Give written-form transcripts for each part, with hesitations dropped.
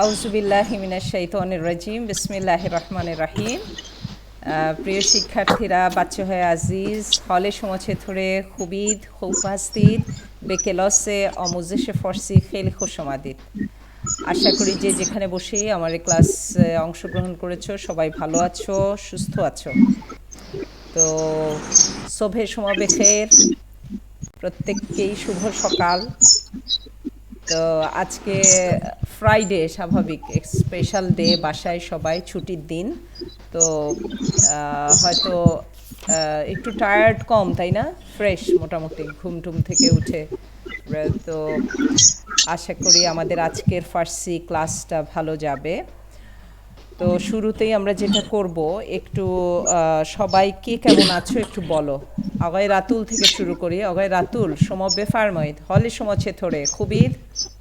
আউযুবিল্লাহি মিনাশ শাইতানির রাজিম বিসমিল্লাহির রহমানির রহিম। প্রিয় শিক্ষার্থীরা, বাচ্চা হয় আজিজ হলে সমাজে থরে খুবিদ উপস্থিত বেকেলসে অমুজেশে ফর্সি খেল খুশমাদিদ। আশা করি যে যেখানে বসে আমার এই ক্লাসে অংশগ্রহণ করেছো সবাই ভালো আছো, সুস্থ আছো। তো শোভে সময় বেখের, প্রত্যেককেই শুভ সকাল। তো আজকে ফ্রাইডে, স্বাভাবিক স্পেশাল ডে, বাসায় সবাই ছুটির দিন। তো হয়তো একটু টায়ার্ড কম, তাই না? ফ্রেশ মোটামুটি ঘুম টুম থেকে উঠে। তো আশা করি আমাদের আজকের ফার্সি ক্লাসটা ভালো যাবে। তো শুরুতেই আমরা যেটা করব, একটু সবাই কে কেমন আছো একটু বলো। আগাই রাতুল থেকে শুরু করি। আগাই রাতুল সময় বেফারমাইদ হলে সময় থোড়ে খুবিদ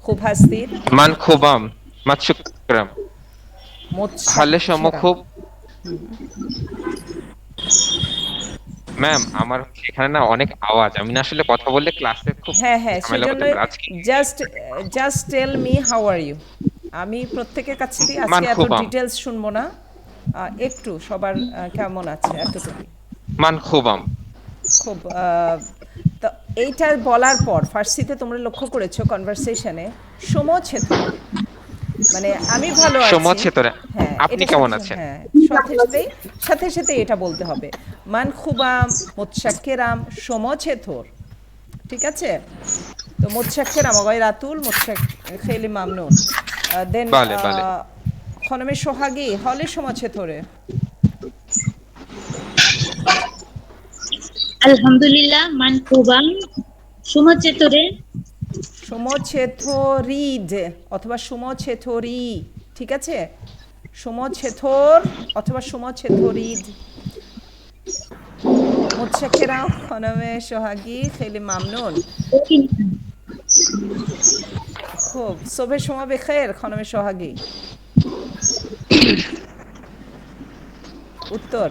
খুব হাস্তির Man khubam, mat shukram. হলে সম মোৎসাক্ষেরা। খুব ম্যাম, আমার এখানে না অনেক আওয়াজ। আমি না আসলে কথা বললে ক্লাসে খুব হ্যাঁ হ্যাঁ, ঝামেলা হতে সেজন্যই পারে আজকে। Just just tell me how are you. আমি প্রত্যেকের কাছ থেকে মান আজকে এত খুবাম, ডিটেলস শুনবো না। একটু সবার কেমন আছে এতটুকুই। মান খুবাম। খুব তো এইটা বলার পর ফার্সিতে তোমরা লক্ষ্য করেছো কনভারসেশনে সমছেথর, মানে আমি ভালো আছি। সমচ্ছে তোরা। হ্যাঁ, আপনি এটার কেমন সাথে আছেন? হ্যাঁ, সাথে সাথে এটা বলতে হবে মান খুবাম মোৎসাক্কেরাম সমছেথর। ঠিক আছে? তো মোৎসাক্কেরাম অগয় রাতুল মোৎসাক খেলি মামনুন। দেন বালে বালে। খনমে সোহাগী হলে সমছেথরে আলহামদুলিল্লাহ মানকুবাম সুমচেতরে সমছেথরিদ অথবা সমছেথরি। ঠিক আছে? সমছেথর অথবা সমছেথরিদ। মোৎসাক্কেরাম খনমে সোহাগী খেলি মামনুন। খুব শোভে সময় বেখের খনমে সোহাগী। উত্তর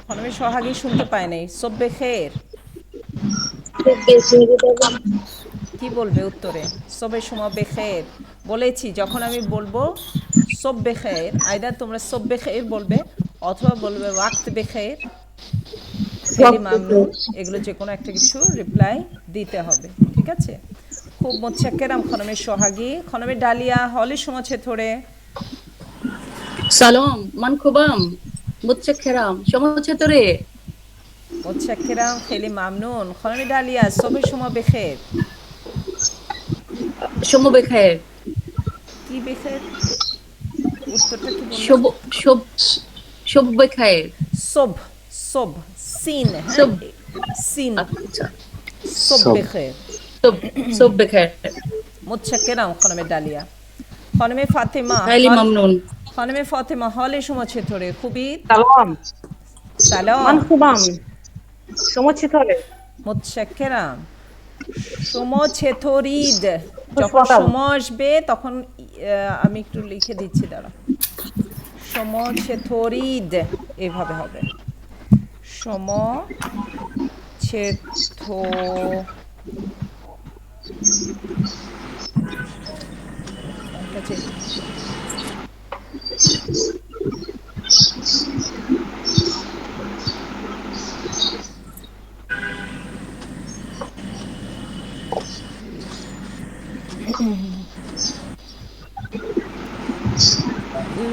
খনমে সোহাগী শুনতে পায় নাই। সব্বে খের কি বলবে উত্তরে? সবে সময় বেখের বলেছি, যখন আমি বলবো সব্বে খের, আইদার তোমরা সব্বে খের বলবে অথবা বলবে ওয়াক্ত বেখের, খেলি মামনুন, এগুলো যে কোনো একটা কিছু রিপ্লাই দিতে হবে। ঠিক আছে? খুব মোৎসাক্কেরাম খনমে সোহাগী খনমে ডালিয়া হলে সমাছে থোড়ে سلام من خوبم متشکرم شما چطوری؟ মোৎসাক্কেরাম খেলি মামনুন খনমে ডালিয়া সবে সময় বেখের। شما بخیر কি বেখের? উত্তরটা কি বললাম? شب شب شب بخیر সব সব সিন, হ্যাঁ صبح সিন, আচ্ছা সব বেখের। صبح صبح بخیر মোৎসাক্কেরাম খনমে ডালিয়া খনমে ফাতেমা خیلی ممنون খনমে ফাতেমা হলে সমাছে থোড়ে খুবই سلام সালাম। من خوبم شما چطوره؟ মোৎসাক্কেরাম সমছেথরিদ। যখন খুশবাতাও। সম আসবে তখন আমি একটু লিখে দিচ্ছি, দাঁড়া। সমছেথরিদ এভাবে হবে। সমছেথ কাছে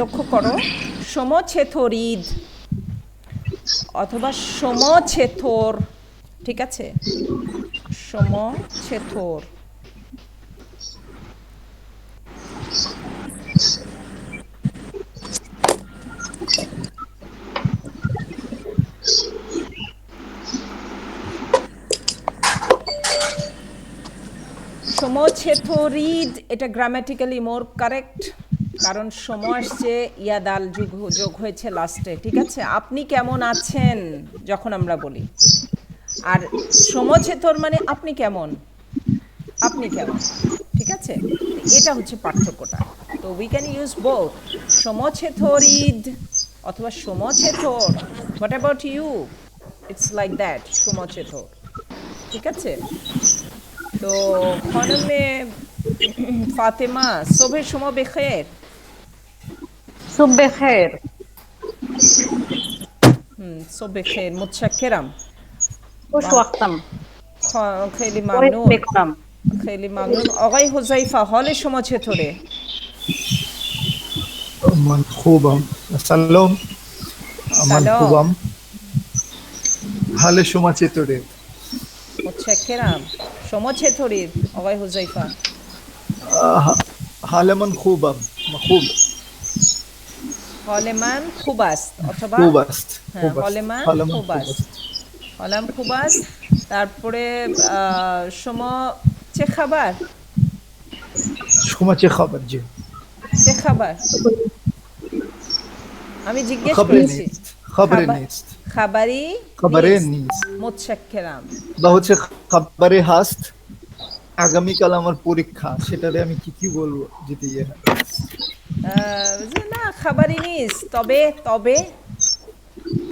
লক্ষ্য করো, সমছেথরিদ অথবা সমছেথর। ঠিক আছে? সমছেথর। সমছেথরিদ এটা গ্রামাটিক্যালি মোর কারেক্ট, কারণ সম আসছে ইয়াদাল যোগ হয়েছে লাস্টে। ঠিক আছে? আপনি কেমন আছেন যখন আমরা বলি, আর সমছেথর মানে আপনি কেমন, আপনি কেমন। ঠিক আছে? এটা হচ্ছে পার্থক্যটা। তো উই ক্যান ইউজ বোথ, সমছেথরিদ অথবা সমছেথর। What about you? It's like that, সমছেথর। ঠিক আছে? তো तो خانم فاطمه صبح شما بخیر. صبح خیر. صبح بخیر. متشکرم. خوش وقتم. خیلی وحید ممنون. میکنم. خیلی ممنون. آقای حذیفه حال شما چطوره؟ من خوبم. سلام. من سلام. خوبم. حال شما چطوره؟ متشکرم. شما چطورید آقای حذیفه؟ حال من خوبم. خوب. حال من خوب است. অথবা خوب است. হ্যাঁ, خوب حال است. من حال من خوب خوب است. است. حالم خوب است. তারপরে شما چه خبر؟ شما چه خبر جی؟ چه خبر؟ আমি জিজ্ঞেস خبری করেছি। نیست. خبری نیست. خبری خبری نیست. نیست. متشکرم. বা হচ্ছে খবরে হাস্ত আগামীকাল আমার পরীক্ষা সেটারে আমি কি বলবো যদি ইয়ে হয়। যে না খাবারই নিস তবে তবে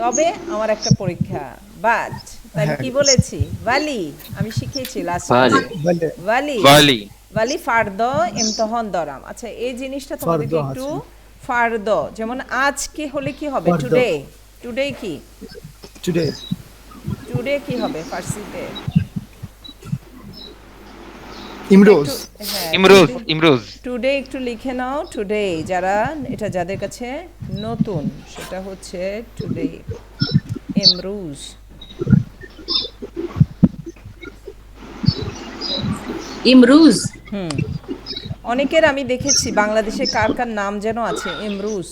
তবে আমার একটা পরীক্ষা বাট তাই হ্যাঁ। কি বলেছি ওয়ালি আমি শিখিয়েছি লাস্ট ওয়ালি। বলে ওয়ালি ওয়ালি ওয়ালি ফার্দ ইমতহান দরাম। আচ্ছা এই জিনিসটা তোমাদেরকে ফার্দ একটু আছে। ফার্দ যেমন আজকে হলে কি হবে ফার্দ। টুডে টুডে কি টুডে টুডে কি হবে ফার্সিতে ইমরোজ ইমরোজ ইমরোজ টুডে একটু লিখে নাও টুডে যারা এটা যাদের কাছে নতুন সেটা হচ্ছে টুডে ইমরুজ ইমরুজ। অনেকের আমি দেখেছি বাংলাদেশে কার কার নাম যেন আছে ইমরুজ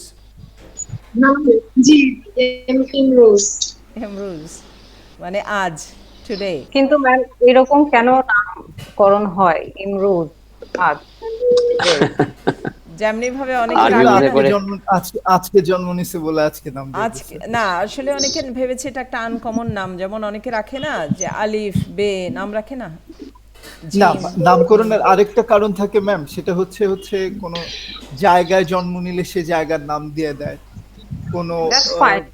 জি ইমরোজ। ইমরুজ মানে আজ টুডে কিন্তু ম্যাম এরকম কেন নামকরণ হয় ইমরুজ আজ? যেমনি ভাবে অনেকে আরবি রাখে মনে না করে। আজকে জন্ম নিছে বলে আজকে নাম দিয়ে আজকে না আসলে অনেকে ভেবেছে এটা একটা আনকমন নাম যেমন অনেকে রাখে না যে আলিফ বে নাম রাখে না না জিম। নামকরণের আরেকটা কারণ থাকে ম্যাম সেটা হচ্ছে কোন জায়গায় জন্ম নিলে সে জায়গার নাম দিয়ে দেয় কোন That's fine.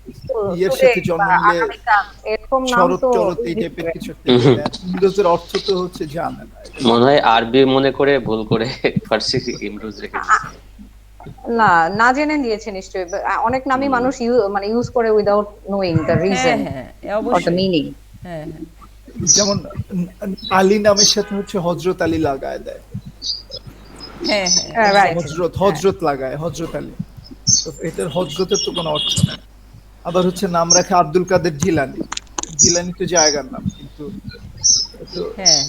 ইয়ের Today সাথে জন্ম বা নিলে আগামীকাল এরকম নাম শরৎ তো টরৎ এই টাইপের কিছু একটা দিয়ে দেয়। ইংরেজের অর্থ তো হচ্ছে জানে না মনে হয় আরবি মনে করে ভুল করে ফার্সি ইমরুজ রেখে দিয়েছে। না না জেনে দিয়েছে নিশ্চয়ই। অনেক নামই মানুষ মানে ইউজ করে উইদাউট নোইং দ্য হ্যাঁ রিজন হ্যাঁ অর দ্য অবশ্যই মিনিং। হ্যাঁ হ্যাঁ যেমন আলী নামের সাথে হচ্ছে হযরত আলী লাগায় দেয় হ্যাঁ হ্যাঁ রাইট। হযরত লাগায় হযরত আলী তো এটার হযরতের তো কোনো অর্থ নেই। আবার হচ্ছে নাম রাখে আব্দুল কাদের জিলানী জিলানী তো জায়গার নাম কিন্তু হ্যাঁ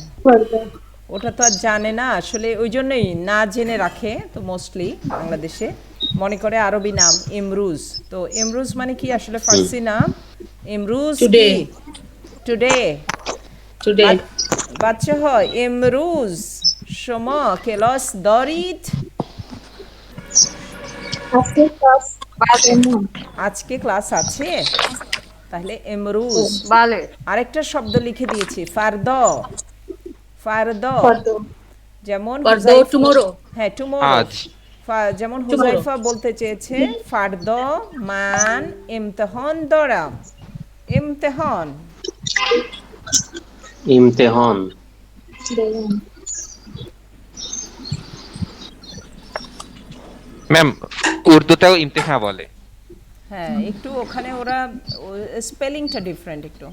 ওটা তো আর জানে না আসলে ওই জন্যই না জেনে রাখে তো মোস্টলি বাংলাদেশে মনে করে আরবি নাম ইমরুজ তো ইমরুজ মানে কি আসলে ফার্সি নাম ইমরুজ Today. টুডে টুডে বাচ্চা হয় ইমরুজ شما کلاس دارید আজকে ক্লাস আজকে ক্লাস আছে তাহলে ইমরুজ বালে আরেকটা শব্দ লিখে দিয়েছি ফারদ ফারদ যেমন ফর দ্য হুজাইফা- টুমরো। হ্যাঁ টুমরো আজ। যেমন হুজাইফা বলতে চেয়েছে ফারদ মান ইমতিহান দরাম ইমতিহান ইমতেহান। ম্যাম উর্দুতেও ইমতিহা বলে। হ্যাঁ একটু ওখানে ওরা স্পেলিংটা ডিফারেন্ট একটু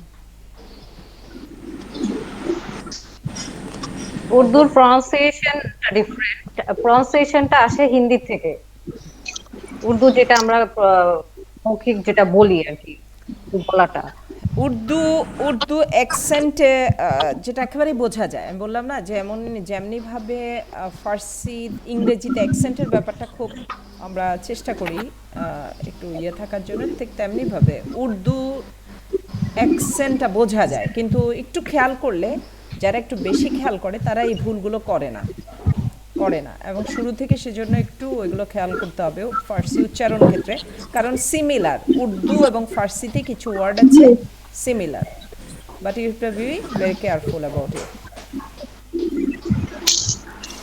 উর্দুর প্রনাউন্সিয়েশন ডিফারেন্ট। প্রনাউন্সিয়েশনটা আসে হিন্দি থেকে। উর্দু যেটা আমরা মৌখিক যেটা বলি আর কি বলাটা উর্দু উর্দু অ্যাকসেন্টে যেটা একেবারে বোঝা যায় আমি বললাম না যেমনি ভাবে ফার্সি ইংরেজিতে অ্যাকসেন্টের ব্যাপারটা খুব আমরা চেষ্টা করি একটু ইয়ে থাকার জন্য ঠিক তেমনি ভাবে উর্দু অ্যাকসেন্টটা বোঝা যায় কিন্তু একটু খেয়াল করলে যারা একটু বেশি খেয়াল করে তারা এই ভুলগুলো করে না এবং শুরু থেকে সেজন্য একটু ওইগুলো খেয়াল করতে হবে ফার্সি উচ্চারণ ক্ষেত্রে কারণ সিমিলার উর্দু এবং ফার্সিতে কিছু ওয়ার্ড আছে similar but you have to be very careful about it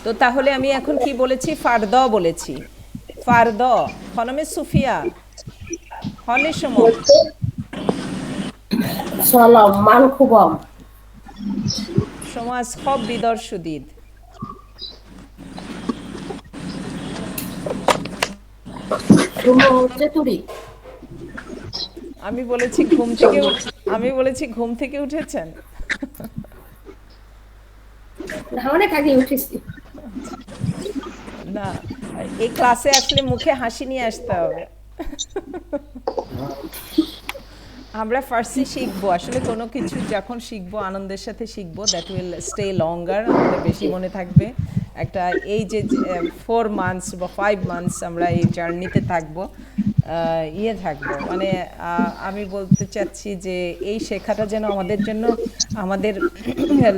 তো তাহলে আমি এখন কি বলেছি ফারদ বলেছি ফারদ খনমে সুফিয়া হলে সময় সালাম মান খুবম شما از خواب بیدار شدید. শুনো চেতুরি আমি বলেছি ঘুম থেকে উঠেছেন। অনেক আগে উঠেছি। না, এই ক্লাসে আসলে মুখে হাসি নিয়ে আসতে হবে। আমরা ফার্সি শিখবো, আসলে কোনো কিছু যখন শিখবো আনন্দের সাথে শিখবো, দ্যাট উইল স্টে লঙ্গার, আমাদের বেশি মনে থাকবে। একটা এই যে 4 মান্থস বা 5 মান্থস আমরা এই জার্নিতে থাকবো, থাকবো মানে আমি বলতে চাচ্ছি যে এই শেখাটা যেন আমাদের জন্য আমাদের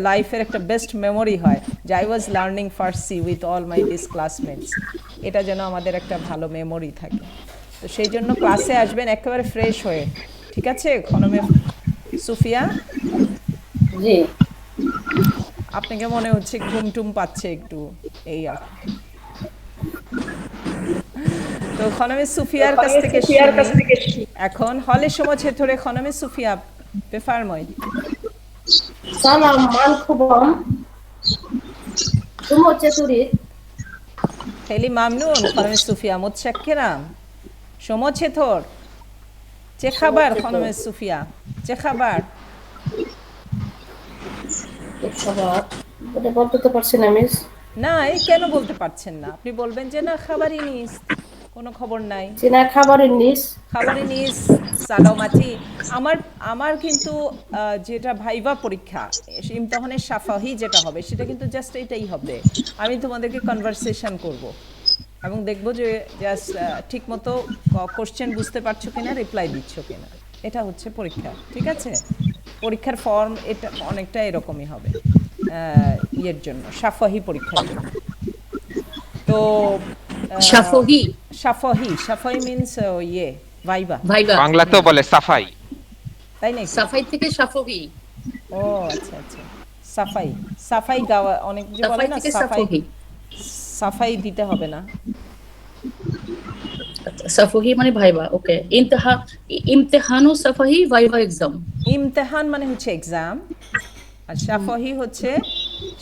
লাইফের একটা বেস্ট মেমোরি হয়, যে I was learning Farsi with all my this classmates, এটা যেন আমাদের একটা ভালো মেমোরি থাকে। তো সেই জন্য ক্লাসে আসবেন একেবারে ফ্রেশ হয়ে, ঠিক আছে? খনমে সুফিয়া, জি আপনাকে মনে হচ্ছে ঘুম টুম পাচ্ছে একটু, এই আর কি। তো খনমে সুফিয়ার কাছ থেকে শুনি এখন। হলে সময় ধরে খনমে সুফিয়া بفرمایید. سلام من خوبم. شما چطورید؟ خیلی ممنون خانم صوفیا، متشکرم. شما چطور؟ چه خبر خانم صوفیا؟ چه خبر؟ خبر ওটা বলতে তো পারছি না মিস। না, এই কেন বলতে পারছেন না? আপনি বলবেন যে না খাবারই নিস, কোনো খবর নাই। চিনা খাবারের নিস, খাবারই নিস, সালামাতি। আমার কিন্তু যেটা ভাইবা পরীক্ষা, ইমতিহানের শাফাহি যেটা হবে সেটা কিন্তু জাস্ট এটাই হবে। আমি তোমাদেরকে কনভারসেশন করব এবং দেখব যে জাস্ট ঠিকমতো কোশ্চেন বুঝতে পারছো কিনা, রিপ্লাই দিচ্ছ কিনা, এটা হচ্ছে পরীক্ষা, ঠিক আছে? পরীক্ষার ফর্ম এটা অনেকটা এরকমই হবে ইয়ের জন্য, শাফাহি পরীক্ষার জন্য। তো শাফাহি মিন্স ভাইবা, বাংলাতেও বলে সাফাই, তাই না? সাফাই থেকে শাফাহি। ও আচ্ছা আচ্ছা, সাফাই গাওয়া অনেক যে বলে না, সাফাই দিতে হবে না। সাফাহি মানে ভাইবা, ওকে। ইমতিহানু সাফাহি ভাইবা এক্সাম। ইমতিহান মানে হচ্ছে এক্সাম, আর শাফাহি হচ্ছে,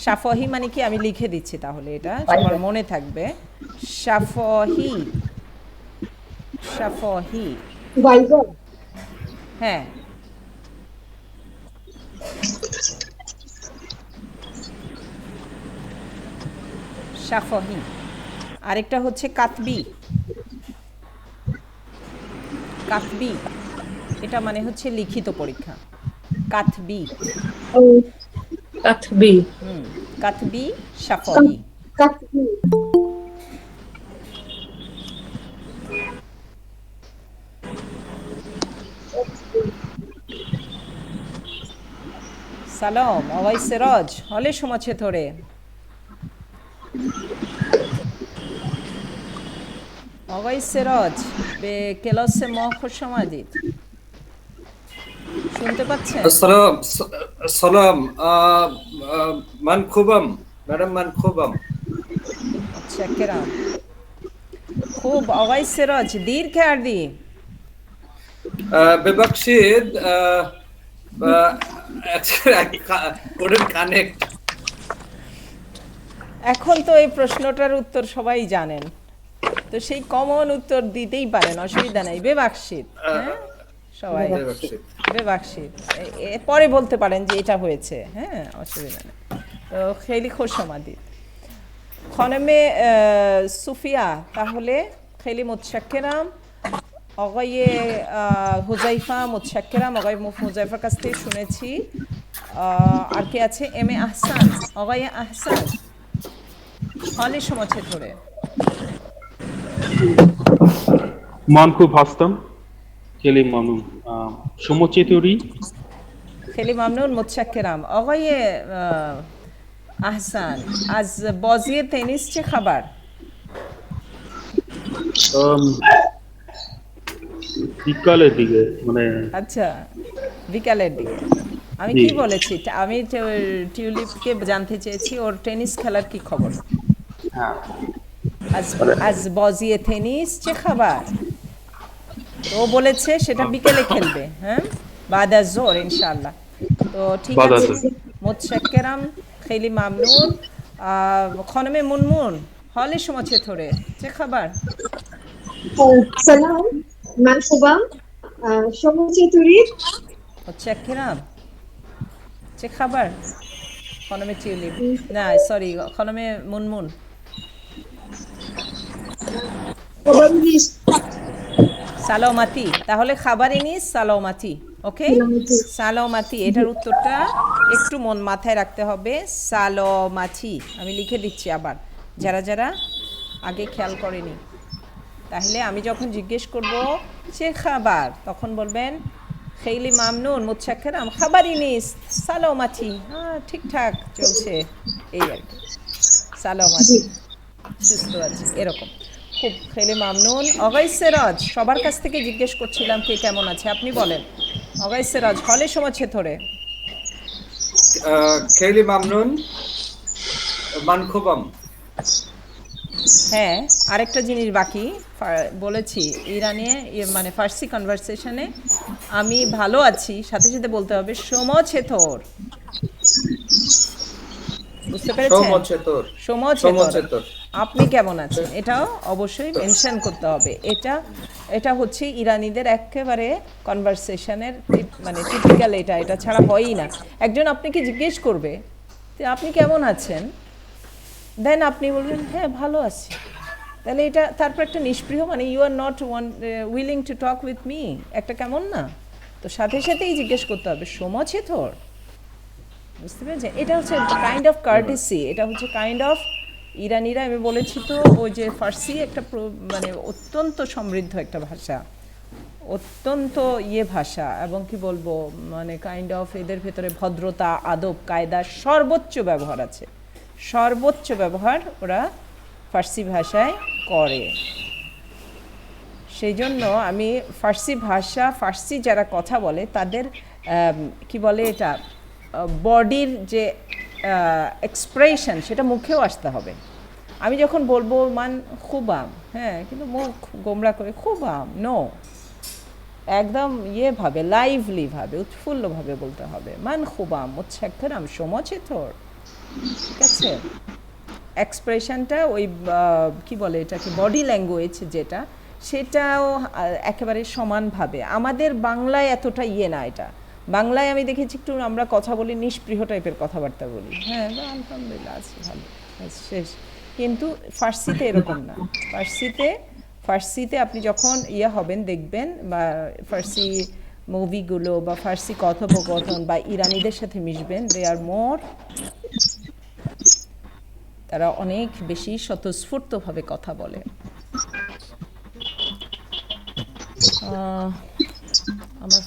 শাফাহি মানে কি আমি লিখে দিচ্ছি তাহলে এটা সবার মনে থাকবে। শাফাহি, শাফাহি ভাইবা। হ্যাঁ, শাফাহি। আরেকটা হচ্ছে কাতবি, কাতবি এটা মানে হচ্ছে লিখিত পরীক্ষা, কাতবি। কাতবি, কাতবি, শাফাহি। কাতবি। سلام آقای سراج، حال شما چطوره؟ آقای سراج به کلاس ما خوش آمدید. শুনতে পাচ্ছেন? سلام من خوبم مدام، من خوبم. متشکرم. خوب آقای سراج دیر کردی. ببخشید couldn't connect. এখন তো এই প্রশ্নটার উত্তর সবাই জানেন, তো সেই কমন উত্তর দিতেই পারেন, অসুবিধা নাই। বেবাকশিত, হ্যাঁ সবাই বেবাকশিত, পরে বলতে পারেন যে এটা হয়েছে, হ্যাঁ অসুবিধা নেই। তো খেলি খোশামাদিদ খনমে সুফিয়া, তাহলে খেলি মুতশাক্কিরাম। آقای حذیفه متشکرم، آقای حذیفه কাছ থেকে শুনেছি। আর কে আছে? M A Ahsan, آقای احسان حال شما چطوره؟ من خوب هستم، خیلی ممنون. شما چطوری؟ خیلی ممنون، متشکرم. آقای احسان از بازی تنیس چه خبر؟ বিকালের দিকে, মানে আচ্ছা বিকালের দিকে। আমি কি বলেছি, আমি টিউলিপকে জানতে চেয়েছি ওর টেনিস খেলার কি খবর। হ্যাঁ, আজ বজি টেনিস চে খাবার, তো ও বলেছে সেটা বিকেলে খেলবে, হ্যাঁ বাদ আজ জোর ইনশাআল্লাহ। তো ঠিক আছে, মুতশাক্কিরাম خیلی ممنون خانم منمون حال شما چطوره؟ چه خبر؟ سلام من خوبم شما چطورید؟ متشکرم چه خبر؟ خانم تیولیپ نه ساری خانم منمون خبری نیست সালামতি তাহলে খাবারই নিস সালামতি ওকে সালামতি এটার উত্তরটা একটু মন মাথায় রাখতে হবে সালামতি আমি লিখে দিচ্ছি আবার যারা যারা আগে খেয়াল করেনি তাহলে আমি যখন জিজ্ঞেস করব সে খাবার তখন বলবেন খেইলি মামনুন মুতশাক্কিরাম খাবারই নিস সালামতি হ্যাঁ ঠিকঠাক চলছে এই আর কি সালামতি সুস্থ আছি এরকম খুব খেলে মামনুন অগাই সেরাজ সবার কাছ থেকে জিজ্ঞেস করছিলাম কে কেমন আছে আপনি বলেন অগাই সেরাজ হলে সময় ছেথরে খেলি মামনুন মান খুবম হ্যাঁ আরেকটা জিনিস বাকি বলেছি ইরানে মানে ফার্সি কনভারসেশনে আমি ভালো আছি সাথে সাথে বলতে হবে সময় ছেথর বুঝতে পেরেছেন সময় ছেথর আপনি কেমন আছেন এটাও অবশ্যই মেনশন করতে হবে এটা হচ্ছে ইরানিদের একেবারে কনভারসেশনের মানে টিপিক্যাল এটা ছাড়া হয়ই না একজন আপনাকে জিজ্ঞেস করবে যে আপনি কেমন আছেন দেন আপনি বলবেন হ্যাঁ ভালো আছি তাহলে এটা তারপর একটা নিষ্পৃহ মানে you are not willing to talk with me একটা কেমন না তো সাথে সাথেই জিজ্ঞেস করতে হবে সময় ছেথর বুঝতে পেরেছেন এটা হচ্ছে কাইন্ড অফ কার্টিসি এটা হচ্ছে কাইন্ড অফ ইরানিরা আমি বলেছি তো ওই যে ফার্সি একটা মানে অত্যন্ত সমৃদ্ধ একটা ভাষা অত্যন্ত ভাষা এবং কি বলবো মানে কাইন্ড অফ এদের ভেতরে ভদ্রতা আদব কায়দা সর্বোচ্চ ব্যবহার আছে সর্বোচ্চ ব্যবহার ওরা ফার্সি ভাষায় করে সেই জন্য আমি ফার্সি ভাষা ফার্সি যারা কথা বলে তাদের কি বলে এটা বডির যে এক্সপ্রেশন সেটা মুখেও আসতে হবে আমি যখন বলবো মান খুবাম হ্যাঁ কিন্তু মুখ গোমরা করে খুবাম নো একদম ভাবে লাইভলি ভাবে উৎফুল্লভাবে বলতে হবে মান খুবাম মুতশাক্কিরাম সময় ছেথর ঠিক আছে এক্সপ্রেশনটা ওই কি বলে এটাকে বডি ল্যাঙ্গুয়েজ যেটা সেটাও একেবারে সমানভাবে আমাদের বাংলায় এতটা না এটা বাংলায় আমি দেখেছি একটু আমরা কথা বলি নিষ্পৃহ টাইপের কথাবার্তা বলি হ্যাঁ আলহামদুলিল্লাহ আছি ভালো শেষ কিন্তু ফার্সিতে এরকম না ফার্সিতে আপনি যখন হবেন দেখবেন বা ফার্সি মুভিগুলো বা ফার্সি কথোপকথন বা ইরানিদের সাথে মিশবেন দে আর মোর তারা অনেক বেশি স্বতঃস্ফূর্তভাবে কথা বলে আমার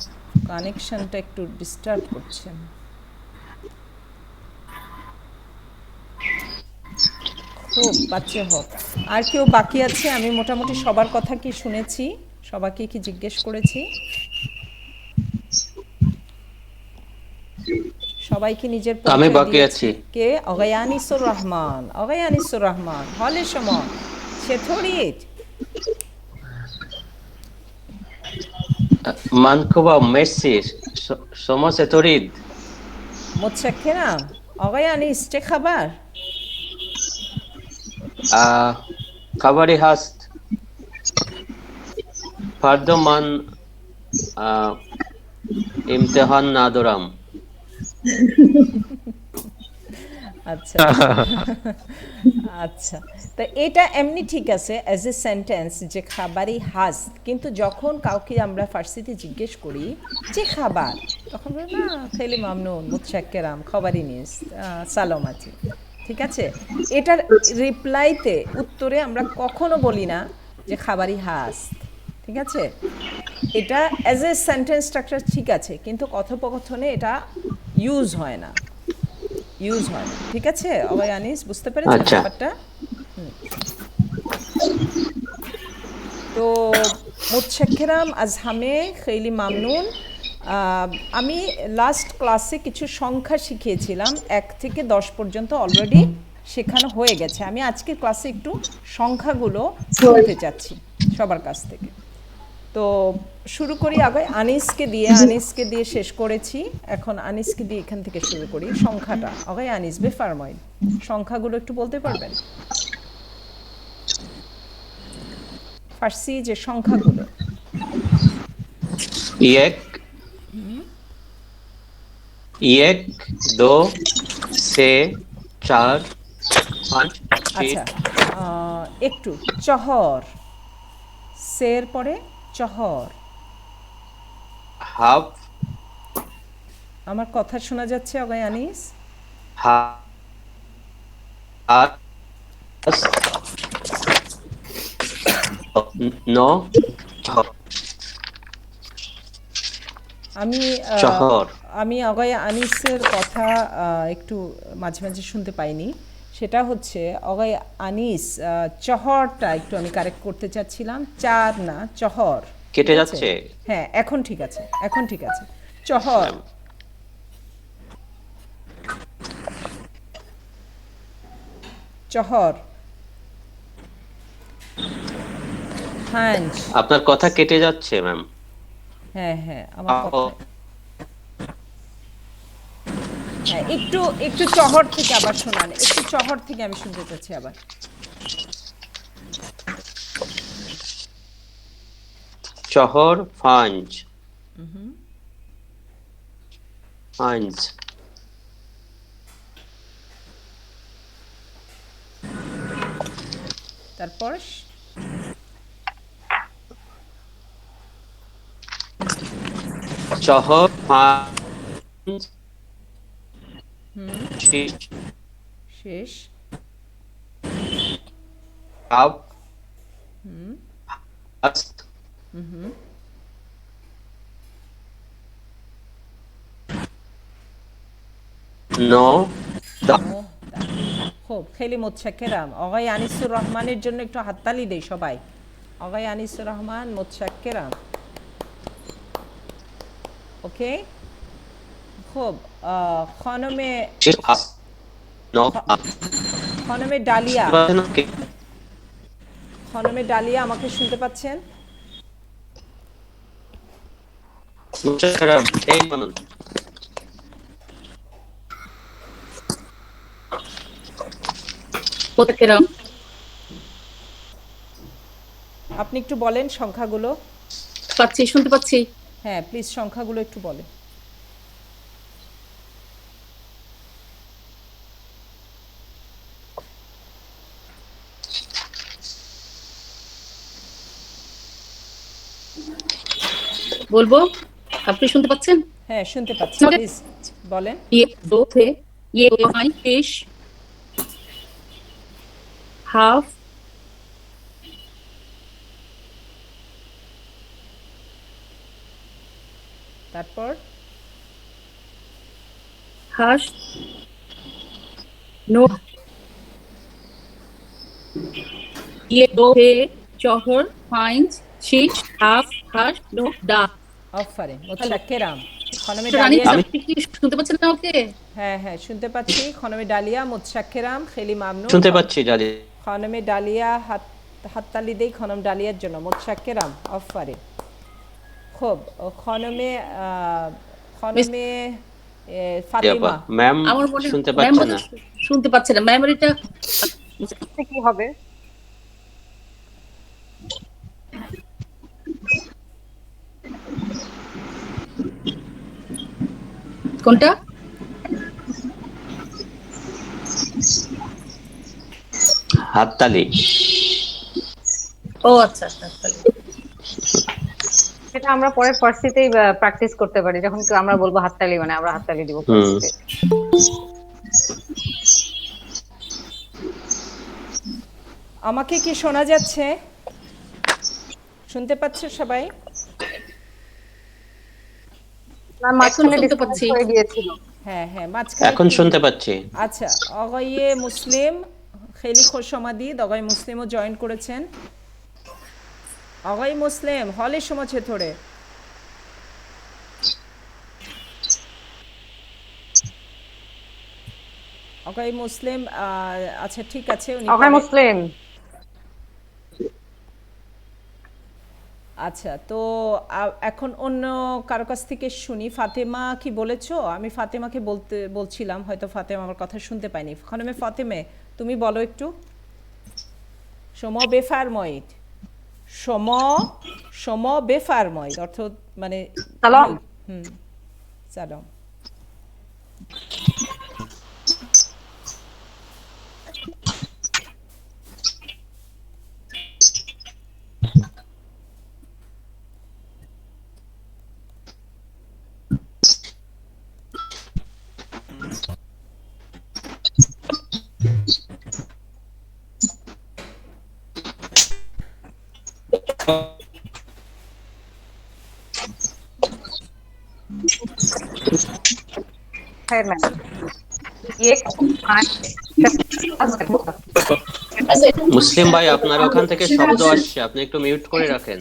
কানেকশনটা একটু ডিস্টার্ব করছে খুব বাচ্চা হোক আর কেউ বাকি আছে আমি মোটামুটি সবার কথা কি শুনেছি সবাইকে কি জিজ্ঞেস করেছি সবাইকে নিজের আমি বাকি আছি কে অগায়ানিসুর রহমান হলে সময় ছেথরিত মানকুবা মেসি সময় ছেথরিদ মুতশাক্কিরাম অগায়ানিস চে খাবার খাবারি হাস্ট ফার্দমান ইমতিহান নাদরাম আচ্ছা আচ্ছা তো এটা এমনি ঠিক আছে অ্যাজ এ সেন্টেন্স যে খাবারই হাস কিন্তু যখন কাউকে আমরা ফার্সিতে জিজ্ঞেস করি যে খাবার তখন বলি না খেলি মামনুন মুতশাক্কিরাম খাবারই নিস সালামতি ঠিক আছে এটার রিপ্লাইতে উত্তরে আমরা কখনো বলি না যে খাবারই হাস ঠিক আছে এটা অ্যাজ এ সেন্টেন্স স্ট্রাকচার ঠিক আছে কিন্তু কথোপকথনে এটা ইউজ হয় না ঠিক আছে অবায়ানিস বুঝতে পেরেছেন ব্যাপারটা তো মুতশাক্কিরাম আজ হামে খেলি মামনুন আমি লাস্ট ক্লাসে কিছু সংখ্যা শিখিয়েছিলাম 1 থেকে 10 পর্যন্ত অলরেডি শেখানো হয়ে গেছে আমি আজকের ক্লাসে একটু সংখ্যাগুলো বলতে চাচ্ছি সবার কাছ থেকে তো তো শুরু করি আগে আনিসকে দিয়ে শেষ করেছি, এখন আনিসকে দিয়ে এখান থেকে শুরু করি। সংখ্যাটা আগে আনিস বেফারমাইন, সংখ্যাগুলো একটু বলতে পারবেন? ফার্সি যে সংখ্যাগুলো। एक एक दो से चार पाँच আচ্ছা, একটু চহর, সের পরে চহর। हाफ আমার কথা শোনা যাচ্ছে আগে আনিস? हाफ नौ আমি চহর। আমি অগয় আনিসের কথা একটু মাঝে মাঝে শুনতে পাইনি। সেটা হচ্ছে অগয় আনিস, চহরটা একটু আমি কারেক্ট করতে চাচ্ছিলাম, চার না চহর। কেটে ঠিক আছে? যাচ্ছে? হ্যাঁ এখন ঠিক আছে, এখন ঠিক আছে। চহর, চহর। হাঞ্জ, আপনার কথা কেটে যাচ্ছে ম্যাম। হ্যাঁ হ্যাঁ আমার কথা, হ্যাঁ একটু একটু চহর থেকে আবার শোনান, একটু চহর থেকে আমি শুনতে চাচ্ছি আবার। চহর ফাঞ্জ ফাঞ্জ তারপর চহর ফাঞ্জ শেষ, হাফ হাস্ত নौ খুব খেলি মোৎসাক্কেরাম। অগাই আনিসুর রহমানের জন্য একটু হাততালি দেই সবাই। অগাই আনিসুর রহমান মোৎসাক্কেরাম। ওকে, খুব। খনমে খনমে ডালিয়া, খনমে ডালিয়া আমাকে শুনতে পাচ্ছেন? متكرم আপনি একটু বলেন সংখ্যাগুলো। পাচ্ছি, শুনতে পাচ্ছি। হ্যাঁ প্লিজ সংখ্যাগুলো একটু বলেন। বলবো, আপনি শুনতে পাচ্ছেন? হ্যাঁ শুনতে পাচ্ছি, প্লিজ বলেন। ये दो थे, ये दो हैं पेश, हाफ, তারপর हाश, नो, ये दो थे चौहर फाइंस शीश हाफ हाश नो डा। আফারিন মোৎসাক্কেরাম। খনমে রানী ডালিয়া, আপনি কি শুনতে পাচ্ছেন না ওকে? হ্যাঁ হ্যাঁ শুনতে পাচ্ছি। খনমে ডালিয়া মোৎসাক্কেরাম খেলি মামনুন। শুনতে পাচ্ছি জানি। খনমে ডালিয়া হাততালি দেই খনম ডালিয়ার জন্য। মোৎসাক্কেরাম আফারিন। খুব। খনমে খনমে ফাতিমা। ম্যাম আমার মনে শুনতে ম্যাম পাচ্ছেন না? শুনতে পাচ্ছে না, মেমোরিটা কি হবে? কোনটা? হাততালি। ও আচ্ছা আচ্ছা, সেটা আমরা পরে ফার্সিতেই প্র্যাকটিস করতে পারি, যখন আমরা বলবো হাততালি মানে আমরা হাততালি দিব ফার্সিতে। আমাকে কি শোনা যাচ্ছে? শুনতে পাচ্ছে সবাই? মাঝখানে শুনতে ডিসকানেক্ট পাচ্ছি। হয়ে গিয়েছিল। হ্যাঁ হ্যাঁ মাঝখানে এখন শুনতে পাচ্ছি। আচ্ছা, অগয়ে মুসলিম খেলি খোশমাদি অগয় মুসলিমও জয়েন করেছেন। অগয় মুসলিম হলে সমাজে থোড়ে অগয় মুসলিম। আচ্ছা ঠিক আছে, উনি অগয় মুসলিম আচ্ছা, তো এখন অন্য কারো কাছ থেকে শুনি। ফাতেমা কি বলেছো? আমি ফাতেমাকে বলছিলাম, হয়তো ফাতেমা আমার কথা শুনতে পাইনি। খানমে ফাতেমে, তুমি বলো একটু। شما بفرمایید. شما بفرمایید অর্থাৎ মানে সালাম। سلام. है मैम, ये মুসলিম ভাই আপনার ওখান থেকে শব্দ আসছে, আপনি একটু মিউট করে রাখেন।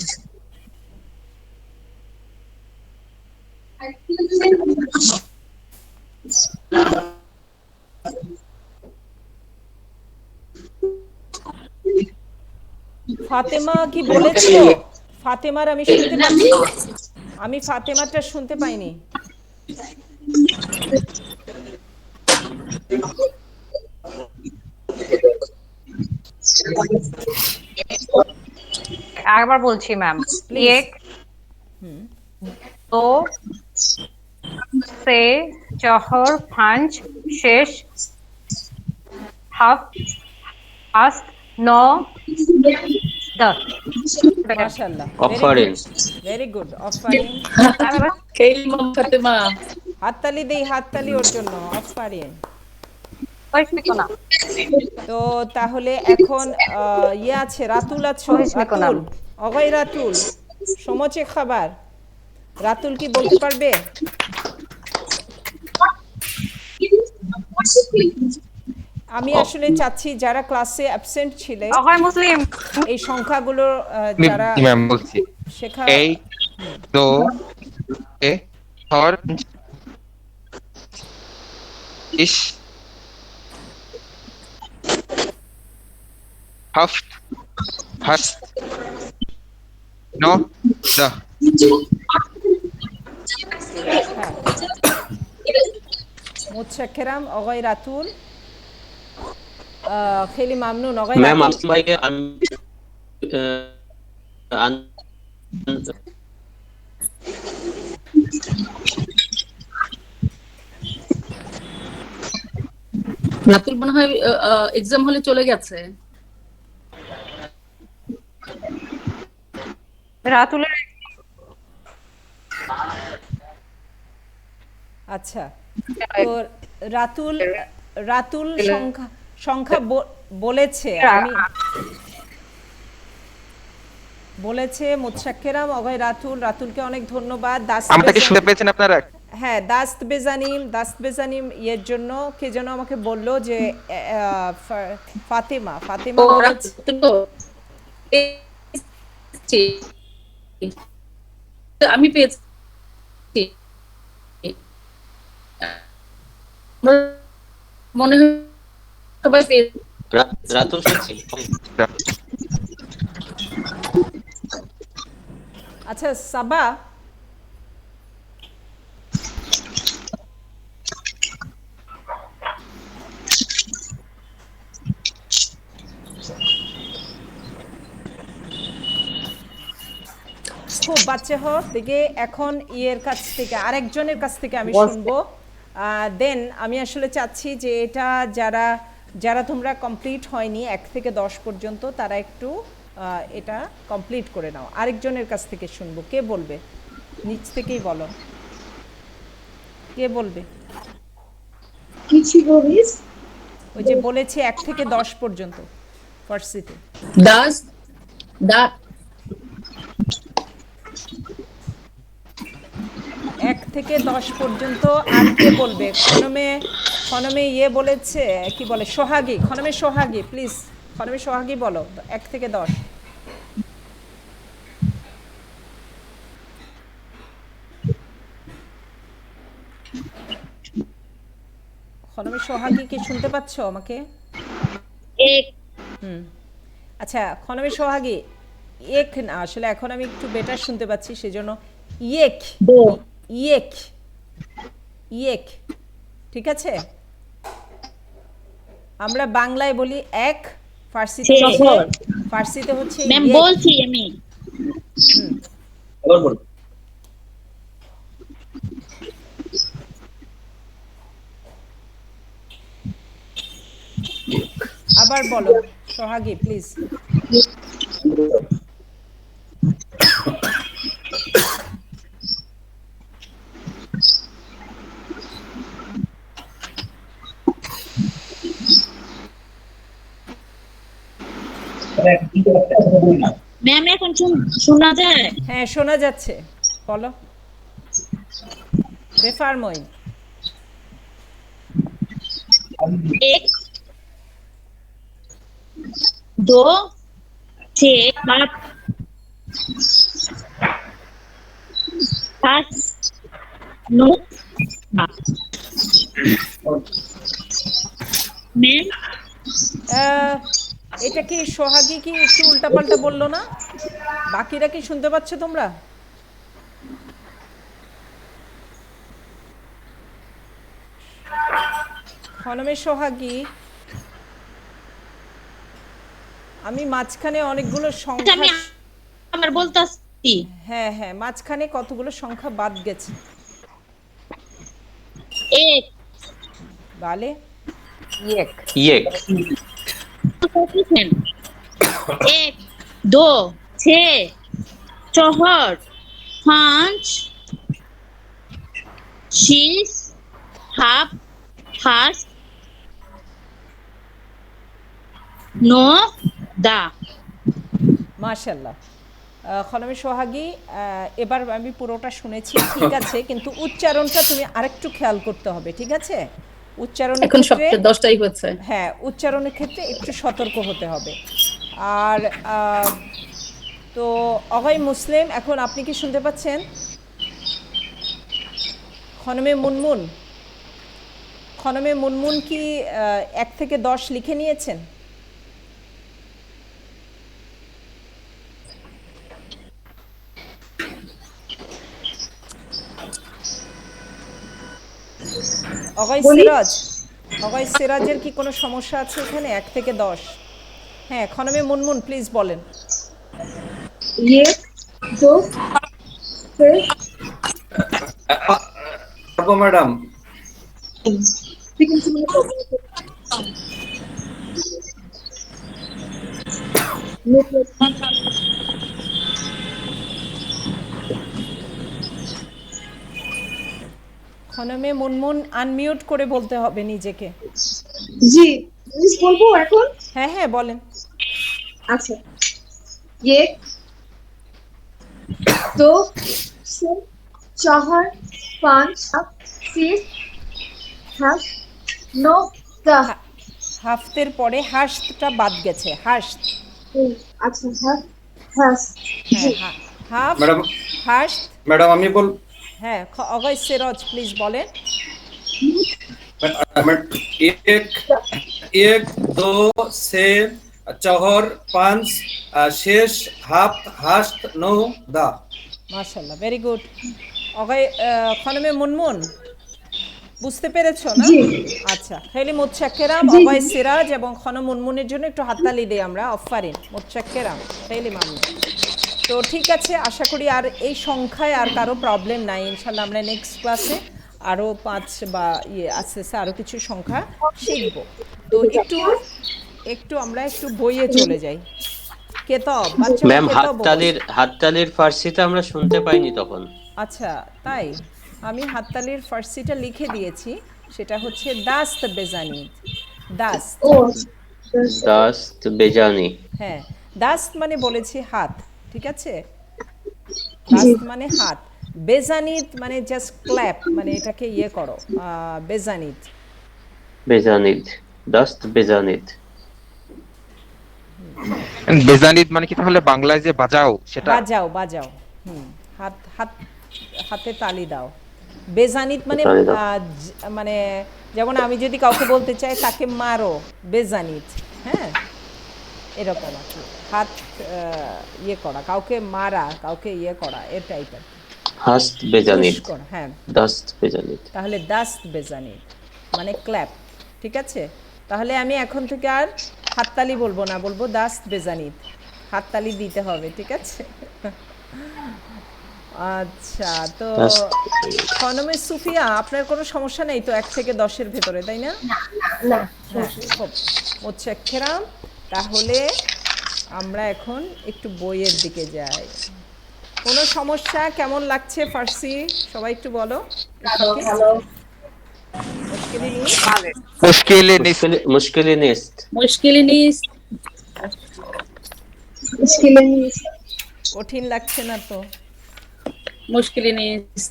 ফাতেমা কি বলেছো? ফাতেমার আমি শুনতে পাচ্ছি, আমি ফাতেমারটা শুনতে পাইনি। আরেকবার বলছি ম্যাম, Please. एक दो से चौहर पाँच शेष हाफ आस्ट नौ दस। মাশাআল্লাহ, অফারিন। Very good. অফারিন, কেলিমা ফাতেমা। হাততালি দেই, হাততালি ওর জন্য। অফারিন। না তো তাহলে এখন ইয়ে আছে, রাতুল আছো? রাতুল, অগয় রাতুল, সমচে খাবার। রাতুল কি বলতে পারবে? আমি আসলে চাচ্ছি যারা ক্লাসে অ্যাবসেন্ট ছিলে অগয় মুসলিম এই সংখ্যাগুলো যারা ম্যাম বলছি, শেখা। 1 2 4 ইশ haft hast no da মুতশাক্কিরাম অগয় Ratul, খেলি মামনুন। অগয় ম্যাম রাতুল, মুসলিম ভাইকে রাতুল মনে হয় এক্সাম হলে চলে গেছে। রাতুলের আচ্ছা, তো রাতুল রাতুল সংখ্যা বলেছে, আমি বলেছে মুতশাক্কিরাম অগয় রাতুল। রাতুলকে অনেক ধন্যবাদ। আমরা কি শুনতে পেয়েছেন আপনারা? হ্যাঁ, দাস্ত বেজানিম এর জন্য কে যেন আমাকে বললো যে ফাতেমা ও বলেছে। আমি পেয়েছি, মনে হয় সবাই পেয়েছি। রাতুল শুনছি। আচ্ছা সাবা, খুব বাচ্চা হোক দেখে। এখন ইয়ের কাছ থেকে, আরেকজনের কাছ থেকে আমি শুনবো। দেন আমি আসলে চাচ্ছি যে এটা যারা যারা তোমরা কমপ্লিট হয়নি 1 থেকে 10 পর্যন্ত, তারা একটু এটা কমপ্লিট করে নাও। আরেকজনের কাছ থেকে শুনবো। কে বলবে? নিচ থেকেই বলো, কে বলবে? কিছু বলিস ওই যে বলেছে 1 থেকে 10 পর্যন্ত ফার্সিতে। দাস দা 1 থেকে 10 পর্যন্ত। আর কে বলবে? খনমে ইয়ে বলেছে, কি বলে, সোহাগী। খনমে সোহাগী, প্লিজ। খনমে সোহাগী বলো 1 থেকে 10। খনমে সোহাগী, কি শুনতে পাচ্ছ আমাকে? এক আচ্ছা, খনমে সোহাগী এক না, আসলে এখন আমি একটু বেটার শুনতে পাচ্ছি, সেজন্য ইয়েক, দো ইয়েক, ইয়েক, ঠিক আছে? আমরা বাংলায় বলি এক, ফার্সিতে হচ্ছে শহর। ফার্সিতে হচ্ছে ম্যাম ইয়েক। বলছি আমি। আবার বলুন। আবার বলো সোহাগী প্লিজ। ম্যাম এখন শোনা যায়? হ্যাঁ শোনা যাচ্ছে, বলো। বেফারমইন। এক, দো, ছে, সাত, পাঁচ, নয়, দশ। ম্যাম এটা কি সোহাগী কি একটু উল্টাপাল্টা বললো না? বাকিরা কি শুনতে পাচ্ছ তোমরা? খনমে সোহাগী, আমি মাঝখানে অনেকগুলো সংখ্যা, আমি আমার বলতাছি। হ্যাঁ হ্যাঁ, মাঝখানে কতগুলো সংখ্যা বাদ গেছে। এক, বালে ইয়েক, ইয়েক, এক, দো, ছে, চহর, পাঁচ, শীষ, হাফ, হাস, নো, দা। মাশাল্লাহ। খনমে সোহাগী, এবার আমি পুরোটা শুনেছি, ঠিক আছে, কিন্তু উচ্চারণটা তুমি আরেকটু খেয়াল করতে হবে, ঠিক আছে? উচ্চারণের এখন ক্ষেত্রে, সবটা 10টাই হচ্ছে। হ্যাঁ উচ্চারণের ক্ষেত্রে একটু সতর্ক হতে হবে। আর তো অগয় মুসলিম, এখন আপনি কি শুনতে পাচ্ছেন? খনমে মুনমুন, খনমে মুনমুন কি 1 থেকে 10 লিখে নিয়েছেন? অগয় সিরাজ, অগয় সিরাজের কি কোনো সমস্যা আছে এখানে 1 থেকে 10? হ্যাঁ খনমে মুনমুন প্লিজ বলেন। ইয়েক, দো, ছে, পারবো ম্যাডাম। খনমে মুনমুন আনমিউট করে বলতে হবে নিজেকে। জি মিস বলবো এখন? হ্যাঁ হ্যাঁ বলেন। আচ্ছা, ইয়েক, দো, ছে, চার, পাঁচ, সাত, শীষ, হাস, নো, দা। হাফতের পরে হাসটা বাদ গেছে, হাস। আচ্ছা, হ্যাঁ, হাস, জি। হ্যাঁ হাফ, ম্যাডাম, হাস। ম্যাডাম আমি বল, হ্যাঁ অগয় সিরাজ প্লিজ বলেন। एक, एक, दो, से, चौहर, पांच, शेष, हाफ, हास्ट, नो, दा। মাশাআল্লাহ, ভেরি গুড। অগয় খনমে মুনমুন বুঝতে পেরেছো না? জি। আচ্ছা, খেলি মুতশাক্কিরাম। জি, অগয় জি। সিরাজ এবং খনম মুনমুনের জন্য একটু হাততালি দেই আমরা। আফারিন, মুতশাক্কিরাম, খেলি মামনুন। তো ঠিক আছে, আশা করি আর এই সংখ্যায় আর কারো প্রবলেম নাই। ইনশাল্লাহ আমরা নেক্সট ক্লাসে আরও 5 বা আস্তে আস্তে আরও কিছু সংখ্যা শিখব। তো একটু আমরা একটু বইয়ে চলে যাই। কেতাব, বাচ্চারা ম্যাম কেতাব। হাততালির ফার্সিতে আমরা শুনতে পাইনি তখন। আচ্ছা তাই, আমি হাততালির ফার্সিটা লিখে দিয়েছি, সেটা হচ্ছে দাস্ত বেজানিদ। দাস্ত, ও দাস্ত বেজানি। হ্যাঁ দাস্ত মানে বলেছি হাত, ঠিক আছে? দাস্ত মানে হাত, বেজানিদ মানে জাস্ট ক্ল্যাপ, মানে এটাকে ইয়ে করো, বেজানিদ। বেজানিদ, দাস্ত বেজানিদ। বেজানিদ মানে কি তাহলে বাংলায় যে বাজাও সেটা? বাজাও, বাজাও, হাত হাত হাতে তালি দাও। বেজানিদ মানে তালি দাও। মানে যেমন আমি যদি কাউকে বলতে চাই তাকে মারো, বেজানিদ। হ্যাঁ এরকম আর কি, হাত ইয়ে করা, কাউকে মারা, কাউকে ইয়ে করা, এর টাইপের হাস্ত পুশ বেজানিত, করা। হ্যাঁ, দাস্ত বেজানিত। তাহলে দাস্ত বেজানি মানে ক্ল্যাপ, ঠিক আছে? তাহলে আমি এখন থেকে আর হাততালি বলবো না, বলবো দাস্ত বেজানিত, হাততালি দিতে হবে, ঠিক আছে? আচ্ছা, তো দাস্ত খনমে সুফিয়া, আপনার কোনো সমস্যা নেই তো 1 থেকে 10-এর ভেতরে, তাই না? না হ্যাঁ, খুব মোচ্ছেক্ষেরাম। তাহলে আমরা এখন একটু বইয়ের দিকে যাই। কোনো সমস্যা? কেমন লাগছে ফার্সি? সবাই একটু বলো। মুশকিল নেই? মুশকিলে নিস মুশকিলে নেস্ত। মুশকিলিনিস মুশকিলের কঠিন লাগছে না তো? মুশকিলিনিস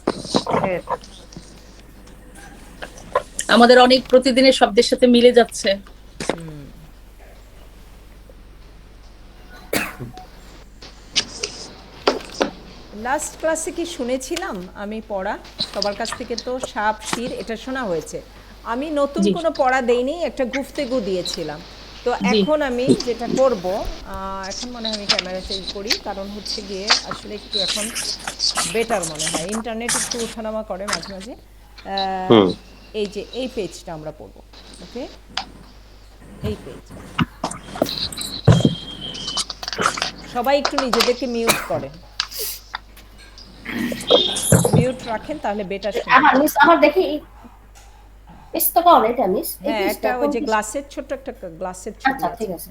আমাদের অনেক প্রতিদিনের শব্দের সাথে মিলে যাচ্ছে। লাস্ট ক্লাসে কি শুনেছিলাম আমি পড়া? সবার কাছ থেকে তো সাপ শির এটা শোনা হয়েছে। আমি নতুন জি। কোনো পড়া দেইনি, একটা গুফতেগু দিয়েছিলাম। তো জি। এখন আমি যেটা করব, এখন মনে হয় আমি ক্যামেরা চেঞ্জ করি, কারণ হচ্ছে গিয়ে আসলে একটু এখন বেটার মনে হয়, ইন্টারনেট একটু ওঠানামা করে মাঝে মাঝে। হুম। এই যে এই পেজটা আমরা পড়ব, ওকে? এই পেজ সবাই একটু নিজেদেরকে মিউট করেন, মিউট রাখেন, তাহলে বেটার শুনবেন। আমার দেখি তো কর এটা মিস হ্যাঁ, একটা ওই যে গ্লাসের ছোট্ট একটা গ্লাসের ছবি আচ্ছা, আছে। ঠিক আছে।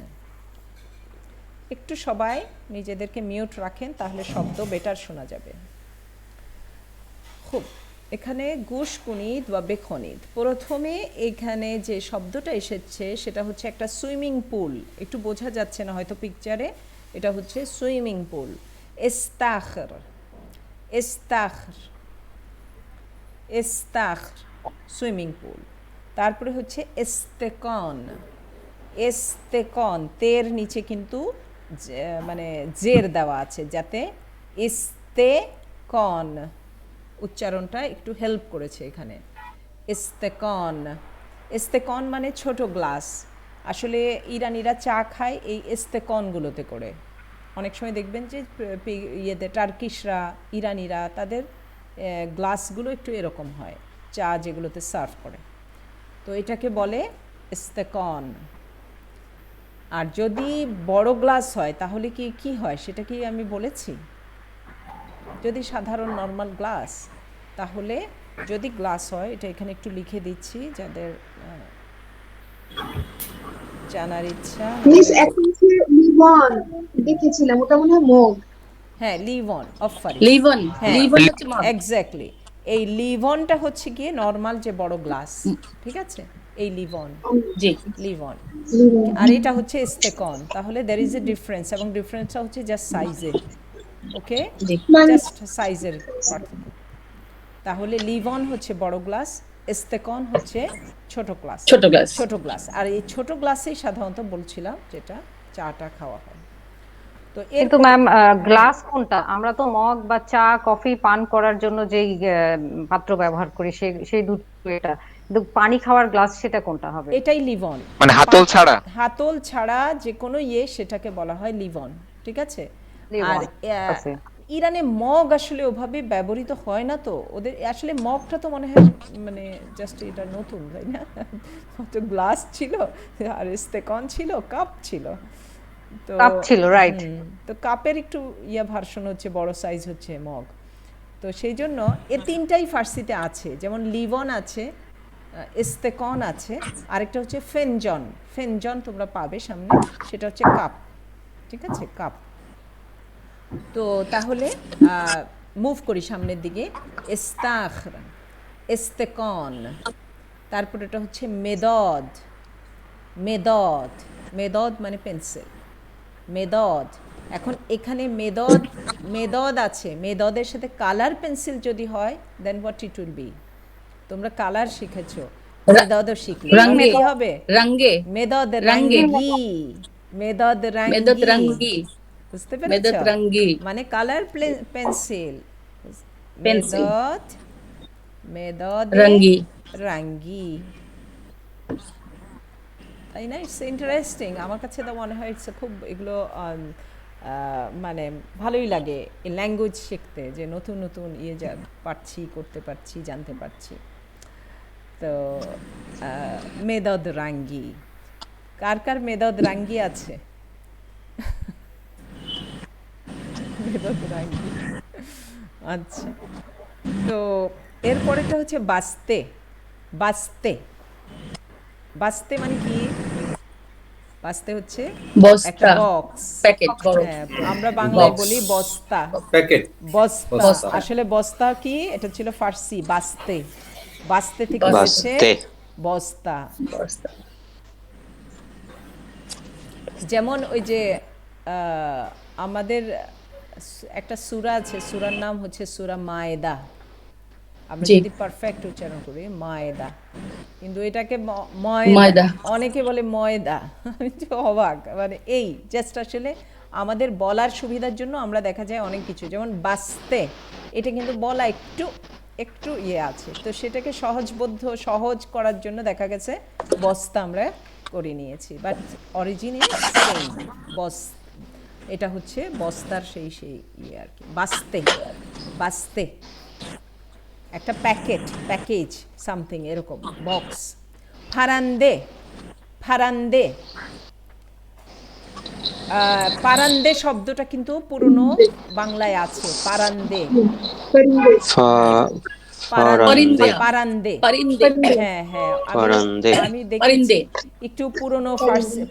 একটু সবাই নিজেদেরকে মিউট রাখেন, তাহলে শব্দ বেটার শোনা যাবে। খুব, এখানে গুশকুনিদ বা বেখনিদ, প্রথমে এখানে যে শব্দটা এসেছে সেটা হচ্ছে একটা সুইমিং পুল। একটু বোঝা যাচ্ছে না হয়তো পিকচারে, এটা হচ্ছে সুইমিং পুল। ইস্তাখর, ইস্তাখর, ইস্তাখর, swimming pool. তারপরে হচ্ছে ইস্তেকন, ইস্তেকন, তের নিচে কিন্তু মানে জের দেওয়া আছে, যাতে ইস্তেকন উচ্চারণটা একটু হেল্প করেছে এখানে। ইস্তেকন, ইস্তেকন মানে ছোট গ্লাস। আসলে ইরানিরা চা খায় এই ইস্তেকনগুলোতে করে। অনেক সময় দেখবেন যে ইয়েতে টার্কিশরা, ইরানিরা, তাদের গ্লাসগুলো একটু এরকম হয়, চা যেগুলোতে সার্ভ করে। তো এটাকে বলে ইস্তেকন। আর যদি বড় গ্লাস হয় তাহলে কি হয় সেটা কি আমি বলেছি? যদি সাধারণ নর্মাল গ্লাস, তাহলে যদি গ্লাস হয়, এটা এখানে একটু লিখে দিচ্ছি যাদের জানার ইচ্ছা। মিস এখন যে লিভন দেখেছিলাম ওটা মনে হয় মগ। হ্যাঁ, লিভন, অফারি, লিভন, হ্যাঁ লিভন হচ্ছে মগ। এক্স্যাক্টলি। এই লিভনটা হচ্ছে গিয়ে নর্মাল যে বড় গ্লাস, ঠিক আছে? এই লিভন, জি। লিভন। আর এটা হচ্ছে ইস্তেকন। তাহলে দ্যার ইজ এ ডিফারেন্স, এবং ডিফারেন্সটা হচ্ছে জাস্ট সাইজের, ওকে? জি। জাস্ট সাইজের পার্থক্য। তাহলে লিভন হচ্ছে বড় গ্লাস, ইস্তেকন হচ্ছে ছোট গ্লাস, ছোট গ্লাস। ছোট গ্লাস। আর এই ছোট গ্লাসেই সাধারণত বলছিলাম যেটা চাটা খাওয়া হয়। তো কিন্তু ম্যাম গ্লাস কোনটা? আমরা তো মগ বা চা কফি পান করার জন্য যেই পাত্র ব্যবহার করি সেই দুটো, এটা কিন্তু পানি খাওয়ার গ্লাস সেটা কোনটা হবে? এটাই লিভন, মানে হাতল ছাড়া। হাতল ছাড়া যে কোনো সেটাকে বলা হয় লিভন, ঠিক আছে? আর আছে। ইরানে মগ আসলে ওভাবে ব্যবহৃত হয় না, তো ওদের আসলে মগটা তো মনে হয় মানে জাস্ট এটা নতুন, তাই না? তো গ্লাস ছিল, আর ইস্তেকন ছিল, কাপ ছিল। তো কাপ ছিল, রাইট। তো কাপের একটু ভার্সন হচ্ছে বড় সাইজ হচ্ছে মগ। তো সেই জন্য এ তিনটাই ফার্সিতে আছে, যেমন লিভন আছে, ইস্তেকন আছে, আরেকটা হচ্ছে ফেনজন। ফেনজন তোমরা পাবে সামনে, সেটা হচ্ছে কাপ, ঠিক আছে? কাপ। তো তাহলে মুভ করি সামনের দিকে। ইস্তাখর, ইস্তেকন, তারপর এটা হচ্ছে মেদদ, মেদদ, মেদদ মানে পেন্সিল, মেদদ। এখন এখানে মেদদ, মেদদ আছে, মেদদের সাথে কালার পেন্সিল যদি হয় দেন হোয়াট ইট উইল বি? তোমরা কালার শিখেছো, মেদদও শিখলে রঙে কি হবে? রঙে মেদদ রঙে রঙ্গি, মেদদ মেদত রঙ্গি, রঙ্গি বুঝতে পেরেছো? মেদত রঙ্গি মানে colour pencil, pencil মেদদ, মেদদ Rongi Rongi. তাই না? ইটস ইন্টারেস্টিং, আমার কাছে তো মনে হয় ইটস খুব এগুলো মানে ভালোই লাগে এই ল্যাঙ্গুয়েজ শিখতে, যে নতুন নতুন ইয়ে যা পারছি, করতে পারছি, জানতে পারছি। তো মেদদ রাঙ্গি, কার কার মেদদ রাঙ্গি আছে? মেদদ রাঙ্গি, আচ্ছা। তো এরপরেটা হচ্ছে বাস্তে। বাস্তে, বাস্তে মানে কি? বাস্তে হচ্ছে বস্তা, একটা বক্স, প্যাকেট, বড় হ্যাঁ, আমরা বাংলায় Box. বলি বস্তা। প্যাকেট বস্তা, বস্তা। আসলে বস্তা কি, এটা ছিল ফার্সি বাস্তে, বাস্তে থেকে বাস্তে। হচ্ছে বস্তা। বস্তা। যেমন ওই যে আমাদের একটা সূরা আছে, সূরার নাম হচ্ছে সূরা মায়েদা, আমরা জি। যদি পারফেক্ট উচ্চারণ করি মায়েদা, কিন্তু এটাকে ময়দা, ময়দা। অনেকে বলে ময়দা। আমি তো অবাক, মানে এই জাস্ট আসলে আমাদের বলার সুবিধার জন্য আমরা দেখা যায় অনেক কিছু, যেমন বাস্তে, এটা কিন্তু বলা একটু একটু ইয়ে আছে, তো সেটাকে সহজ করার জন্য দেখা গেছে বস্তা আমরা করে নিয়েছি, বাট অরিজিনে সেম বস, এটা হচ্ছে বস্তার সেই ইয়ে আর কি, বাস্তে। বাস্তে একটা প্যাকেট, প্যাকেজ, সামথিং এরকম, বক্স। ফারান্দে, ফারান্দে, পারান্দে শব্দটা কিন্তু পুরনো বাংলায় আছে, পারান্দে, ফারান্দে পারান্দে, পারিন্দে, হ্যাঁ হ্যাঁ, পারান্দে। আমি পারিন্দে। দেখেছি একটু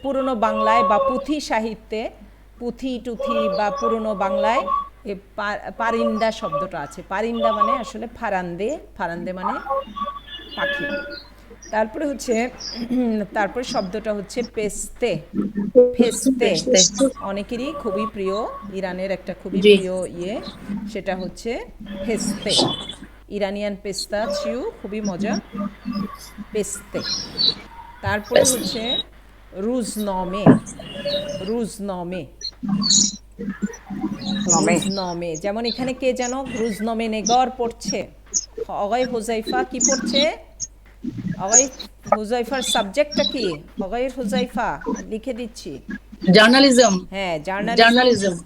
পুরনো বাংলায় বা পুঁথি সাহিত্যে, পুঁথি টুথি বা পুরনো বাংলায় এ পারিন্দা শব্দটা আছে। পারিন্দা মানে আসলে ফারান্দে, ফারান্দে মানে পাখি। তারপরে হচ্ছে তারপরে শব্দটা হচ্ছে পেস্তে, ফেস্তে, অনেকেরই খুবই প্রিয়, ইরানের একটা খুবই জি। প্রিয় ইয়ে, সেটা হচ্ছে ফেস্তে, ইরানিয়ান পেস্তা চিউ, খুবই মজা, পেস্তে। তারপরে হচ্ছে রুজনমে, রুজনমে, রুজনমে, যেমন এখানে কে যেন রুজনমে নেগর পড়ছে, অগাই হুজাইফা কি পড়ছে? অগাই হুজাইফার সাবজেক্টটা কি? অগাই হুজাইফা লিখে দিচ্ছি, জার্নালিজম, হ্যাঁ জার্নালিজম,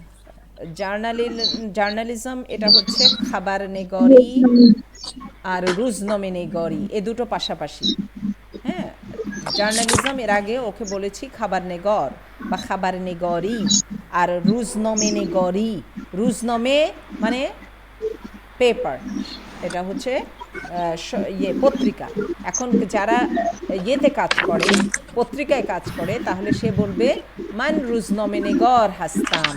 জার্নালিজম, এটা হচ্ছে খাবার নেগরি আর রুজনমে নেগরি, এ দুটো পাশাপাশি। হ্যাঁ, জার্নালিজম এর আগে ওকে বলেছি খাবার নেগর বা খাবার নেগরি, আর রুজনমে নেগরি, রুজনমে মানে পেপার, এটা হচ্ছে ইয়ে পত্রিকা। এখন যারা ইয়েতে কাজ করে, পত্রিকায় কাজ করে, তাহলে সে বলবে মান রুজনমে নেগর হাস্তাম,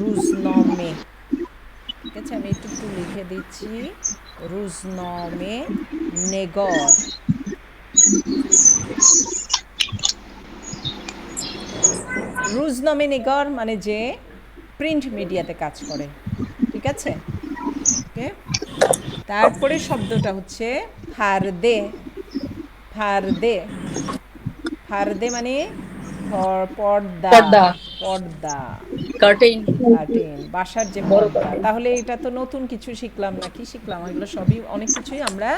রুজনমে। ঠিক আছে, আমি একটু একটু লিখে দিচ্ছি, রুজনমে নেগর। রুজনমে নিগর মানে যে প্রিন্ট মিডিয়াতে কাজ করে, ঠিক আছে? ওকে, তারপরে শব্দটা হচ্ছে ফারদে, ফারদে, ফারদে মানে পর্দা, পর্দা। পর্দা, কার্টেন, কার্টেন, বাসার যে পর্দা। তাহলে এটা তো নতুন কিছু শিখলাম, না কি শিখলাম? এগুলো সবই অনেক কিছুই আমরা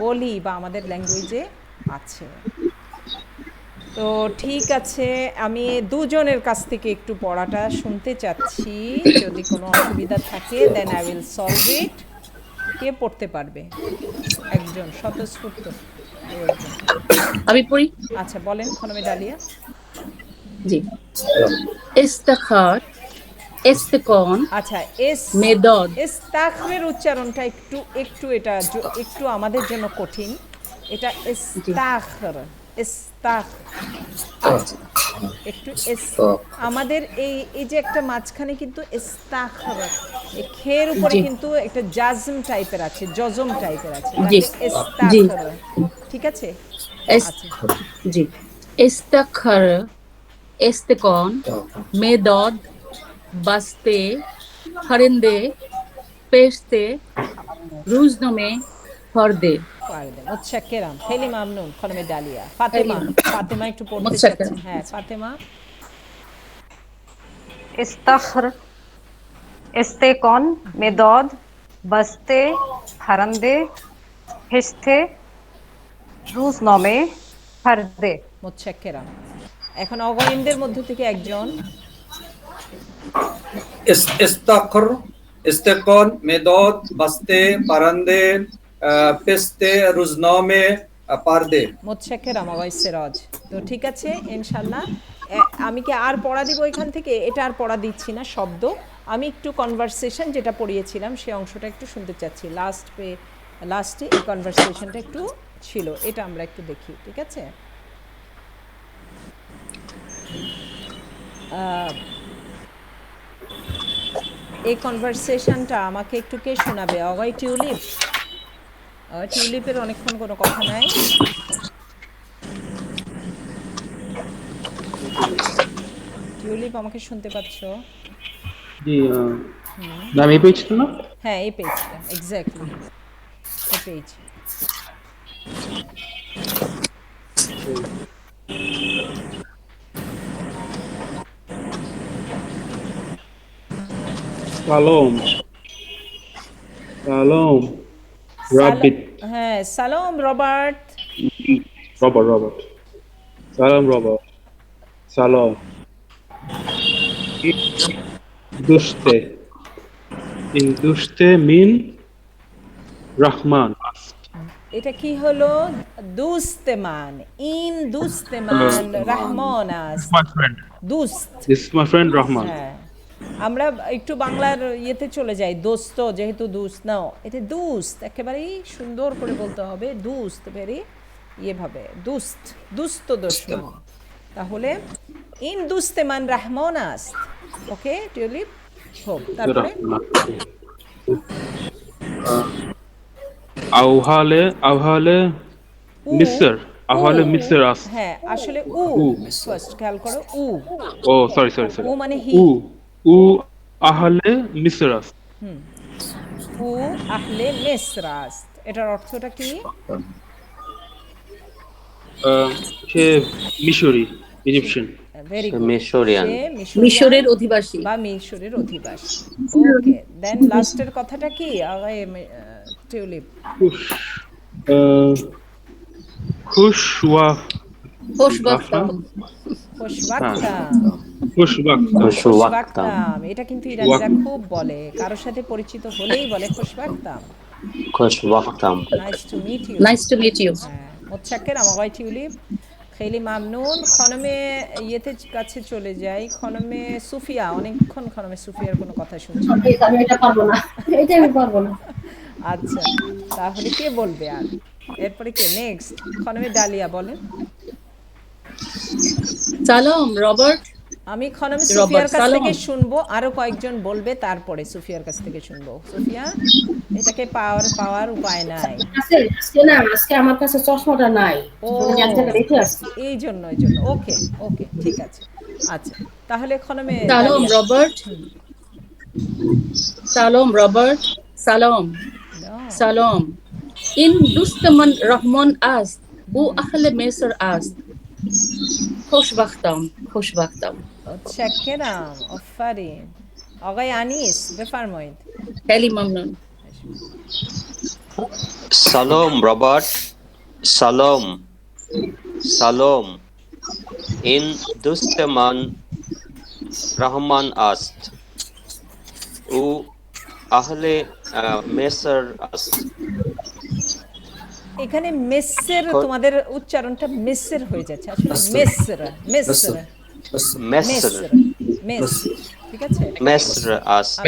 বলি বা আমাদের ল্যাঙ্গুয়েজে আছে। তো ঠিক আছে, আমি দুজনের কাছ থেকে একটু পড়াটা শুনতে চাচ্ছি, যদি কোনো অসুবিধা থাকে then I will solve it. কে পড়তে পারবে? একজন স্বতঃস্ফূর্ত কেউ একজন। আমি পড়ি। আচ্ছা বলেন খনমে ডালিয়া। জি। ইস্তাখার, ইস্তেকন, আচ্ছা, মেদদ। ইস্তাখরের উচ্চারণটা একটু একটু এটা একটু আমাদের জন্য কঠিন, এটা ইস্তাখর, ইস্তাখ, একটু আমাদের এই যে একটা মাঝখানে কিন্তু ইস্তাখর, এই খের উপরে জি। কিন্তু একটা জাজম টাইপের আছে, জজম টাইপের আছে, জি। তাকে ইস্তাখর, ঠিক আছে? আচ্ছা, জি। ইস্তাখার, ইস্তেকন, মেদদ, বাস্তে, ফারিন্দে, পেশতে, রুজনমে, ফর্দে। পারবেন, মুতশাক্কিরাম, খেলি মামনুন, খনমে ডালিয়া। ফাতেমা, ফাতেমা একটু পড়তে মুতশাক্কির। চাচ্ছে, হ্যাঁ ফাতেমা। ইস্তাখর, ইস্তেকন, মেদদ, বাস্তে, ফারান্দে, হেস্তে, রুজনমে, ফারদে। মোচ্ছাক্কেরা। এখন অগয়েনদের মধ্য থেকে একজন इस्ताखर इस्तेकॉन मेदोद बस्ते परंदे पेस्ते रुजनामे पारदे মোচ্ছাক্কেরা অগয় সিরাজ। তো ঠিক আছে ইনশাল্লাহ। আমি কি আর পড়া দিব এখান থেকে? এটা আর পড়া দিচ্ছি না শব্দ, আমি একটু কনভারসেশন যেটা পড়িয়েছিলাম সেই অংশটা একটু শুনতে চাচ্ছি। লাস্টে এই কনভারসেশনটা একটু ছিল, এটা আমরা একটু দেখি, ঠিক আছে? এই কনভারসেশনটা আমাকে একটু কে শোনাবে? অগয় টিউলিপ। টিউলিপের অনেকক্ষণ কোনো কথা নাই। টিউলিপ আমাকে শুনতে পাচ্ছ? জি ম্যাম এই পেজটা না? হ্যাঁ এই পেজটা, এক্স্যাক্টলি এই পেজ। সালাম সালাম রাবিট হ্যাঁ সালাম রবার্ট। রবার্ট সালাম রবার্ট সালাম দুস্তে মিন রহমান। এটা কি হলো? দুস্তেমান, ইন দুস্তেমান রহমানাস। দুস্ত, this is my friend Rahman. হ্যাঁ আমরা একটু বাংলার ইয়েতে চলে যাই, দোস্ত যেহেতু দুস্ত নাও, এটা দুস্ত একেবারেই সুন্দর করে বলতে হবে, দুস্ত ভেরি ইয়েভাবে, দুস্ত দুস্ত দুশ্মন। তাহলে ইন দুস্তেমান রহমানাস। ওকে টিউলিপ, হোক। তারপরে আওহালে মিসর মিসর আস। হ্যাঁ আসলে ফার্স্ট খেয়াল করো, ও সরি মানে হি। উ আহলে মিসর আস। উ আহলে মিসরাস, এটার অর্থটা কি? সে মিশরি, ইজিপশিয়ান। Very good, মিশরিয়ান। মিশরের অধিবাসী বা মিশরের অধিবাসী। ওকে, দেন লাস্টের কথাটা কি টিউলিপ? খুশবাখতাম। খুশবাখতাম, এটা কিন্তু ইরানিরা খুব বলে, কারোর সাথে পরিচিত হলেই বলে খুশবাখতাম। Nice to meet you. মোচ্ছাক্কের আমাগয় টিউলিপ। খেলি মামনুন। খনমে ইয়েতে কাছে চলে যাই, খনমে সুফিয়া। অনেকক্ষণ খনমে সুফিয়ার কোনো কথা শুনছি। আমি এটা পারবো না, এটা আমি পারবো না। আচ্ছা তাহলে কে বলবে আর? এরপরে কে নেক্সট? খনমে ডালিয়া বলেন। সালাম রবার্ট। আমি খনমে সুফিয়ার কাছ থেকে শুনবো, আরো কয়েকজন বলবে, তারপরে সুফিয়ার কাছ থেকে শুনবো। সুফিয়া, এটাকে পাওয়ার উপায় নাই। আজকে আমার কাছে চশমাটা নাই, আমি এক জায়গায় রেখে আসছি। এই জন্য ওকে ঠিক আছে। আচ্ছা তাহলে খনমে সালাম রবার্ট। সালাম ইন দুস্তমান রহমান আস্ত ও আহলে মিসর আস্ত خوشبختم. متشکرم، آفرین. آقای انیس بفرمایید. خیلی ممنون. سلام رابرت. سلام این دوست من رحمان است. او اهل مصر است. এখানে মেসের, তোমাদের উচ্চারণটা মেসের হয়ে যাচ্ছে, আসলে মেসর, ঠিক আছে? مصر است.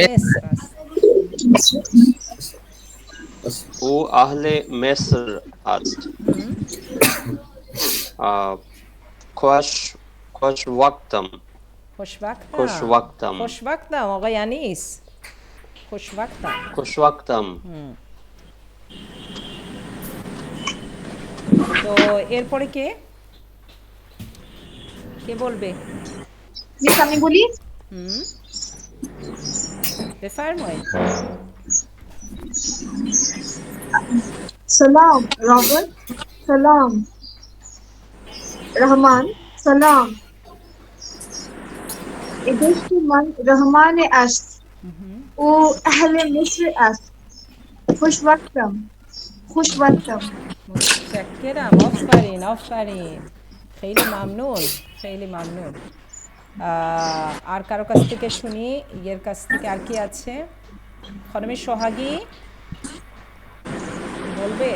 او اهل مصر است. خوش وقتم آقای انیس. خوش وقتم. তো এরপরে কে বলবে? আমি বলি। بفرمایید. سلام رابرت. سلام رحمان. سلام دوست من رحمان است. او اهل مصر است. خوش وقتم. متشكرة آفرین آفرین خیلی ممنون خیلی ممنون আর কারো কাছ থেকে শুনি ইয়ের কাছ থেকে আর কি আছে খনমে সোহাগী বলবে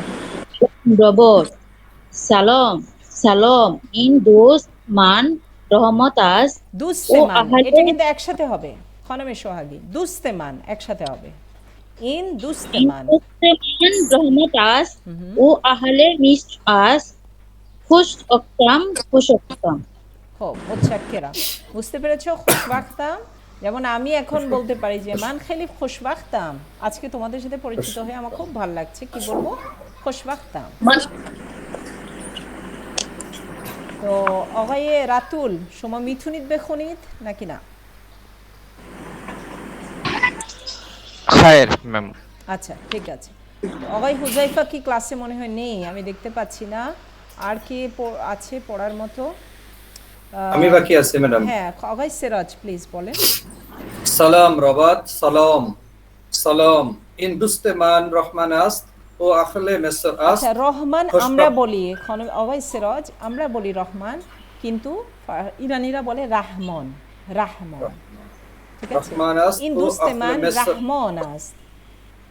Robot. Salam. Salam. In those man rahmatas. দুস্তেমান এটা কিন্তু একসাথে হবে খনমে সোহাগী দুস্তেমান একসাথে হবে in দুস্তেমান Man rahmatas. O ahle misas. Khush oktam. খুব মুতশাক্কিরা বুঝতে পেরেছো খুশবাখতাম যেমন আমি এখন বলতে পারি যে মান খেলি খুশবাখতাম আজকে তোমাদের সাথে পরিচিত হয়ে আমার খুব ভালো লাগছে কি বলবো খুশবাখতাম তো অগায়ে রাতুল সময় মিথুনিত বেখনিত নাকি না খায়ের ম্যাম আচ্ছা ঠিক আছে অগাই হুজাইফা কি ক্লাসে মনে হয় নেই আমি দেখতে পাচ্ছি না আর কি আছে পড়ার মতো আমি বাকি আছি ম্যাডাম হ্যাঁ অগাই সিরাজ প্লিজ বলেন সালাম রবাত সালাম সালাম ইন দুস্তেমান রহমান আস্ত ও আখলে মিসর আস্ত আচ্ছা রহমান আমরা বলি অগাই সিরাজ আমরা বলি রহমান কিন্তু ইরানিরা বলে রাহমান রাহমান ঠিক আছে রহমান আস্ত ইন ও দুস্তেমান আখলে মিসর রাহমান আস্ত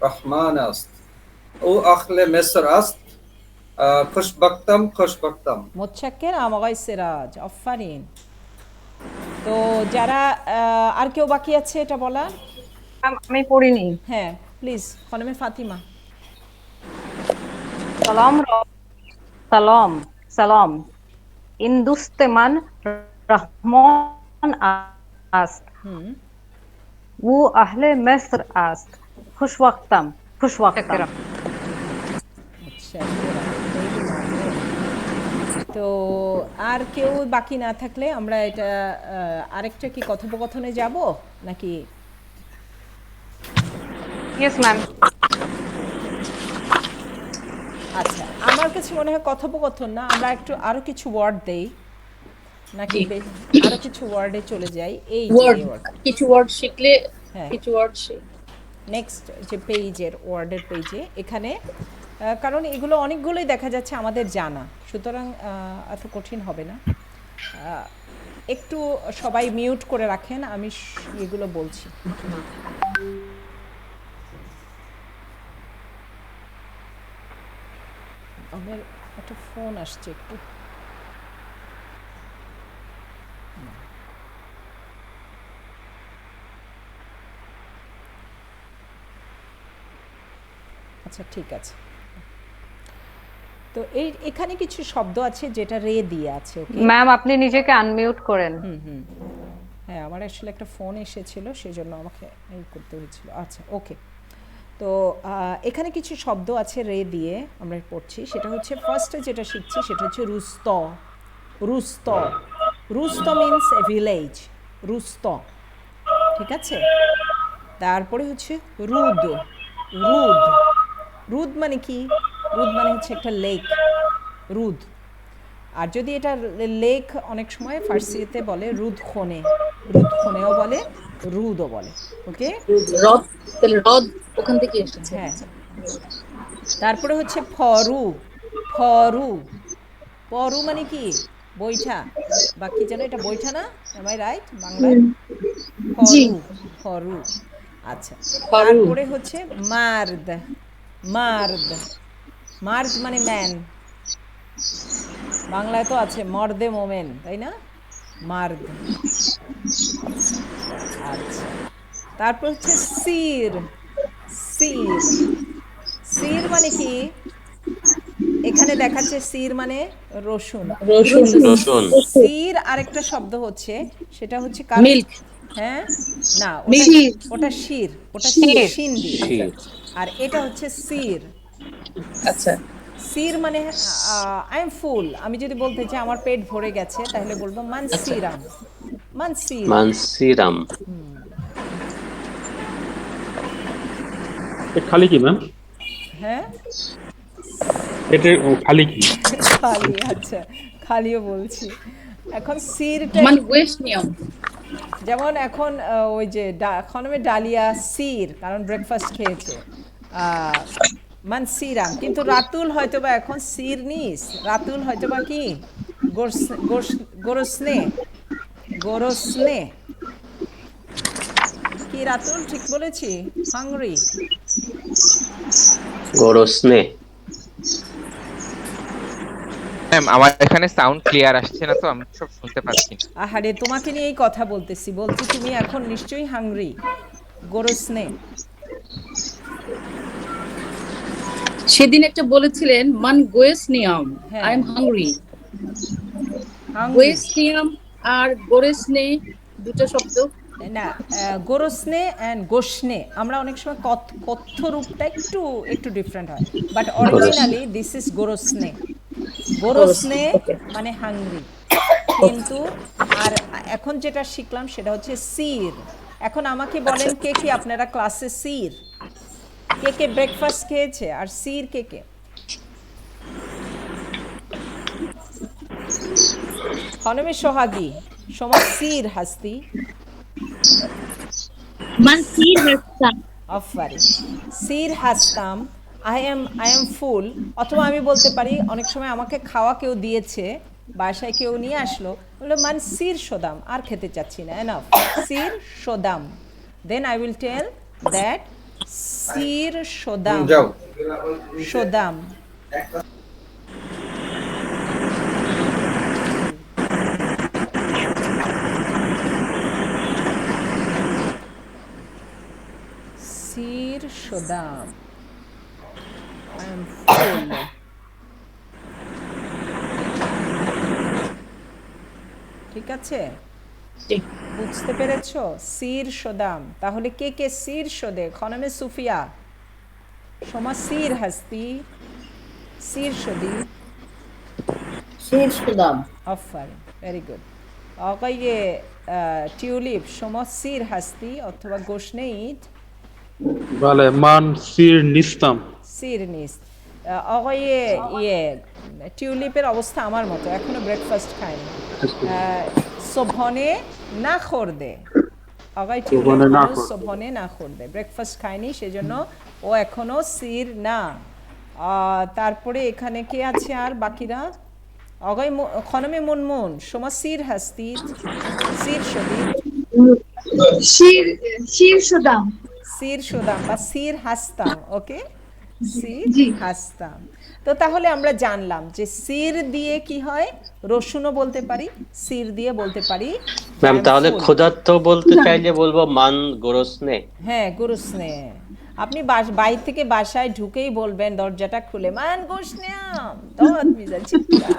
রহমান আস্ত ও আখলে মিসর আস্ত খুশবাখতাম মুতশাক্কির আমাগাই সিরাজ আফারিন তো যারা আর কেউ বাকি আছে এটা বলা আমি পড়িনি হ্যাঁ প্লিজ খনমে ফাতিমা সালাম সালাম সালাম ইন্দুস্তেমান রহমান আস্ত ও আহলে মিসর আস্ত খুশওয়াক্তাম তো আর কেউ বাকি না থাকলে আমরা এটা আরেকটা কি কথোপকথনে যাব নাকি ইয়েস ম্যাম আচ্ছা আমার কাছে মনে হয় কথোপকথন না আমরা একটু আরো কিছু ওয়ার্ড দেই নাকি আরো কিছু ওয়ার্ডে চলে যাই এই ওয়ার্ড কিছু ওয়ার্ড শিখলে কিছু ওয়ার্ড নেক্সট যে পেজের ওয়ার্ডের পেজে এখানে কারণ এগুলো অনেকগুলোই দেখা যাচ্ছে আমাদের জানা সুতরাং এত কঠিন হবে না একটু সবাই মিউট করে রাখেন আমি এগুলো বলছি আমার একটা ফোন আসছে একটু আচ্ছা ঠিক আছে তো এখানে কিছু শব্দ আছে যেটা রে দিয়ে আছে ওকে ম্যাম আপনি নিজেকে আনমিউট করেন হ্যাঁ আমার আসলে একটা ফোন এসেছিল সেজন্য আমাকে এই করতে হয়েছিল আচ্ছা ওকে তো এখানে কিছু শব্দ আছে রে দিয়ে আমরা পড়ছি সেটা হচ্ছে ফার্স্টে যেটা শিখছি সেটা হচ্ছে রুস্ত রুস্ত রুস্ত মিন্স এ ভিলেজ রুস্ত ঠিক আছে তারপরে হচ্ছে রুদ রুদ রুদ মানে কি রুদ মানে হচ্ছে একটা লেক রুদ আর যদি এটা লেক অনেক সময় ফার্সিতে বলে রুদ খনেও বলে রুদও বলে ওকে রদ তাহলে রদ ওখান থেকে এসেছে হ্যাঁ তারপরে হচ্ছে ফরু ফরু পরু মানে কি বৈঠা বাকি যেন এটা বৈঠা না এম আই রাইট বাংলায় ফরু ফরু আচ্ছা তারপরে হচ্ছে মার্দ মার্দ মার্দ মানে ম্যান বাংলায় তো আছে মর্দে মোমেন তাই না মার্দ আচ্ছা তারপর হচ্ছে সির সির সির মানে কি এখানে দেখাচ্ছে সির মানে রসুন রসুন সির আরেকটা শব্দ হচ্ছে সেটা হচ্ছে মিল্ক হ্যাঁ না ওটা শির ওটা সিন্ধি আর এটা হচ্ছে সির আচ্ছা সির মানে আই এম ফুল আমি যদি বলতে চাই আমার পেট ভরে গেছে তাহলে বলবো মানসিরাম মানসিরাম খালি কি ম্যাম হ্যাঁ এটা খালি কি খালি আচ্ছা খালিও বলছি এখন সিরটা মানে ওয়েস্ট নিয়ম যেমন এখন ওই যে খনমে ডালিয়া সির কারণ ব্রেকফাস্ট খেয়েছে মানসিরাম, কিন্তু রাতুল হয়তো বা এখন সিরনিস, রাতুল হয়তো বা কি গোরসনে, গোরসনে কি রাতুল ঠিক বলেছি? হাংরি। গরসনে। ম্যাম আমার এখানে সাউন্ড ক্লিয়ার আসছে না, তো আমি সব শুনতে পাচ্ছি না। আহারে, তোমাকে নিয়েই কথা বলতেছি, বলছি তুমি এখন নিশ্চয়ই হাংরি। গোরসনে। সেদিন একটা বলেছিলেন মান গোয়েসনিয়াম, হ্যাঁ। I am hungry. হাংরি গোয়েসনিয়াম আর গোরেসনে দুটো শব্দ। না, গোরসনে অ্যান্ড গোশনে আমরা অনেক সময় কথ্য রূপটা একটু একটু ডিফারেন্ট হয়, বাট অরিজিনালি দিস ইজ গোরসনে। গোরসনে মানে হাংরি। কিন্তু আর এখন যেটা শিখলাম সেটা হচ্ছে সির। এখন আমাকে বলেন কে কি আপনারা ক্লাসে সির, কে কে ব্রেকফাস্ট খেয়েছে, আর সির কে কে? খনমে সোহাগী সোমা সির হাস্তি মান সির হাসতাম। অফারি সির হাসতাম, আই এম ফুল। অথবা আমি বলতে পারি অনেক সময় আমাকে খাওয়া কেউ দিয়েছে, বাসায় কেউ নিয়ে আসলো, বললো মান সির সোদাম, আর খেতে চাচ্ছি না, enough, sir সোদাম। Then I will tell that সির সোদাম, যাও। সোদাম। সির সোদাম, আই এম ফুল। ঠিক আছে, বুঝতে পেরেছো? সির সোদাম। তাহলে কে কে সির সোদে? খনমে সুফিয়া সোমা সির হাস্তি, সির সোদি। শের সুদাম। অফারিন, very good. آقای টিউলিপ شما سیر هستی অথবা গোশনে ঈদ? بله من سیر نیستم. سیر نیست। آقای টিউলিপের অবস্থা আমার মতো, এখনো ব্রেকফাস্ট খায়নি, صبحانه نخورده। آقای টিউলিপ صبحانه نخورده, ব্রেকফাস্ট খায়নি, সেজন্য ও এখনো সির না। তারপরে এখানে কে আছে আর বাকিরা? آقای خانم منمون شما سیر هستید؟ سیر شدید؟ شیر شدم. سیر شدم বা সির হাসতাম। ওকে, সির হাসতাম। তো তাহলে আমরা জানলাম যে সির দিয়ে কি হয়, রসুনও বলতে পারি, সির দিয়ে বলতে পারি। ম্যাম তাহলে ক্ষুধার্ত বলতে চাইলে বলবো মান গোরসনে। হ্যাঁ, গোরসনে। আপনি বাইরে থেকে বাসায় ঢুকেই বলবেন, দরজাটা খুলে মান গোশনিয়াম দত মিজাল চিৎকার।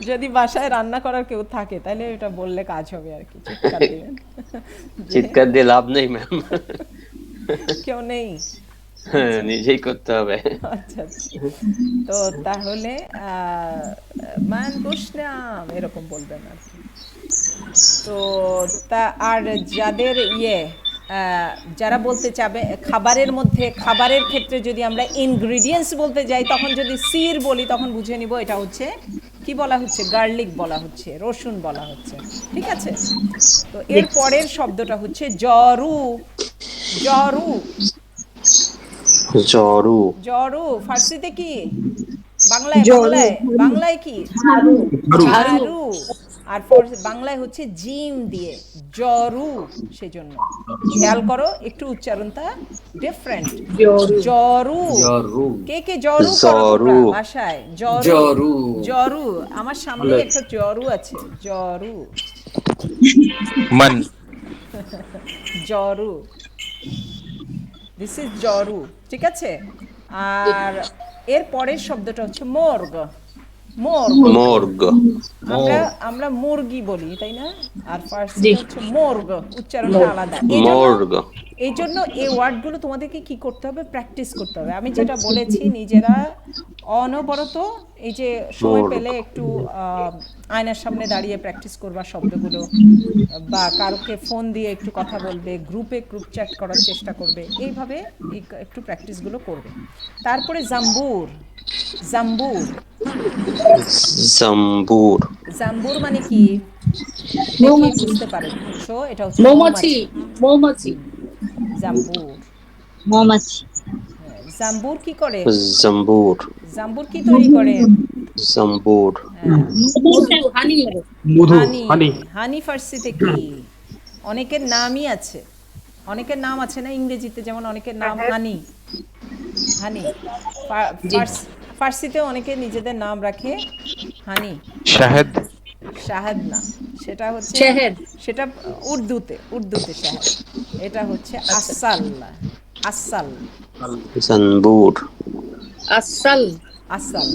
যদি বাসায় রান্না করার কেউ থাকে তাহলে এটা বললে কাজ হবে আর কি, চিৎকার দিবেন। চিৎকার দিয়ে লাভ নেই ম্যাম, কেউ নেই, নিজেই করতে হবে। আচ্ছা আচ্ছা। তো তাহলে মান গোশনিয়াম এরকম বলবেন আর কি। তো তা আর যাদের যারা বলতে চাবে খাবারের মধ্যে, খাবারের ক্ষেত্রে যদি আমরা ইনগ্রিডিয়েন্টস বলতে যাই, তখন যদি সির বলি তখন বুঝে নিব এটা হচ্ছে কি বলা হচ্ছে, গার্লিক বলা হচ্ছে, রসুন বলা হচ্ছে। ঠিক আছে, তো এর পরের শব্দটা হচ্ছে জরু। জরু, জরু, জরু ফার্সিতে কি? বাংলায় বাংলায় বাংলায় কি? ঝাড়ু। আর বাংলায় হচ্ছে জিম দিয়ে জরু, সেজন্য খেয়াল করো একটু উচ্চারণটা ডিফারেন্ট। জরু। কে কে জরু করো তোমরা ভাষায়? জরু, জরু। আমার সামনে একটা জরু আছে, জরু, মান জরু, দিস ইজ জরু। ঠিক আছে, আর এর পরের শব্দটা হচ্ছে মর্গ। মর্গ, আমরা মুরগি বলি, তাই না? আর ফার্সি হচ্ছে মর্গ, উচ্চারণটা আলাদা। এই জন্য এই ওয়ার্ডগুলো তোমাদেরকে কি করতে হবে, প্র্যাকটিস করতে হবে। আমি যেটা বলেছি, নিজেরা অনবরত এই যে সময় পেলে একটু আয়নার সামনে দাঁড়িয়ে প্র্যাকটিস করবা শব্দগুলো, বা কারোকে ফোন দিয়ে একটু কথা বলবে, গ্রুপ চ্যাট করার চেষ্টা করবে, এইভাবে একটু প্র্যাকটিসগুলো করবে। তারপরে জাম্বুর। জাম্বুর, জাম্বুর, জাম্বুর মানে কি দেখে বুঝতে পারছো? এটা হচ্ছে মৌমাছি। মৌমাছি, জাম্বুর। মৌমাছি জাম্বুর কি করে? জাম্বুর জাম্বুর কি তৈরি করে? জাম্বুর মধু হানি মধু হানি। হানি হানি ফার্সিতে কি? অনেকের নামই আছে, অনেকের নাম আছে না ইংরেজিতে, যেমন অনেকের নাম হানি। হানি ফার্সিতে অনেকে নিজেদের নাম রাখে হানি। শাহেদ। শাহেদ না, সেটা হচ্ছে শাহেদ। সেটা উর্দুতে শাহেদ। এটা হচ্ছে আসাল। আসাল জাম্বুর আসাল আসাল।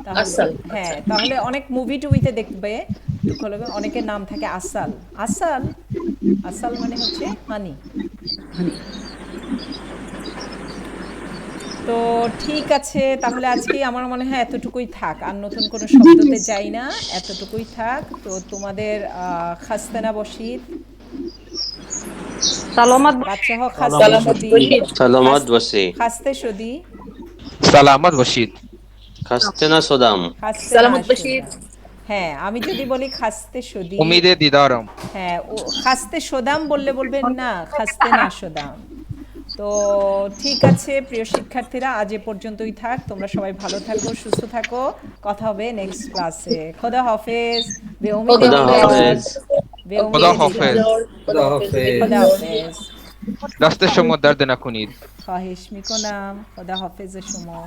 তাহলে আসাল, হ্যাঁ, তাহলে অনেক মুভি টুভিতে দেখবে অনেকের নাম থাকে আসাল। আসাল আসাল মানে হচ্ছে হানি। তো ঠিক আছে, তাহলে আজকে আমার মনে হয় এতটুকুই থাক, আর নতুন কোনো শব্দতে যাই না, এতটুকুই থাক। তো তোমাদের খাস্তানা বসিত সালামাত বাচ্চা হোক সালামত বশির সালামত বসি খাস্তে সদি সালামত বশিদ। খাস্তেনা সদাম খাস্তে সালামত না বশির। সদাম। হ্যাঁ, আমি যদি বলি খাস্তে সদি, উমিদে দিদারম। হ্যাঁ, ও খাস্তে সোদাম বললে বলবেন না খাস্তে না সোদাম। তো ঠিক আছে প্রিয় শিক্ষার্থীরা, আজ এ পর্যন্তই থাক। তোমরা সবাই ভালো থাকো, সুস্থ থাকো। কথা হবে নেক্সট ক্লাসে। খোদা হাফেজ। বেউমিদে খোদা দিদার। হাফেজ বেউমিদে খোদা দিদার। হাফেজ। خدا حافظ خدا حافظ. دست شما درد نکنید. خواهش میکنم. خدا حافظ شما.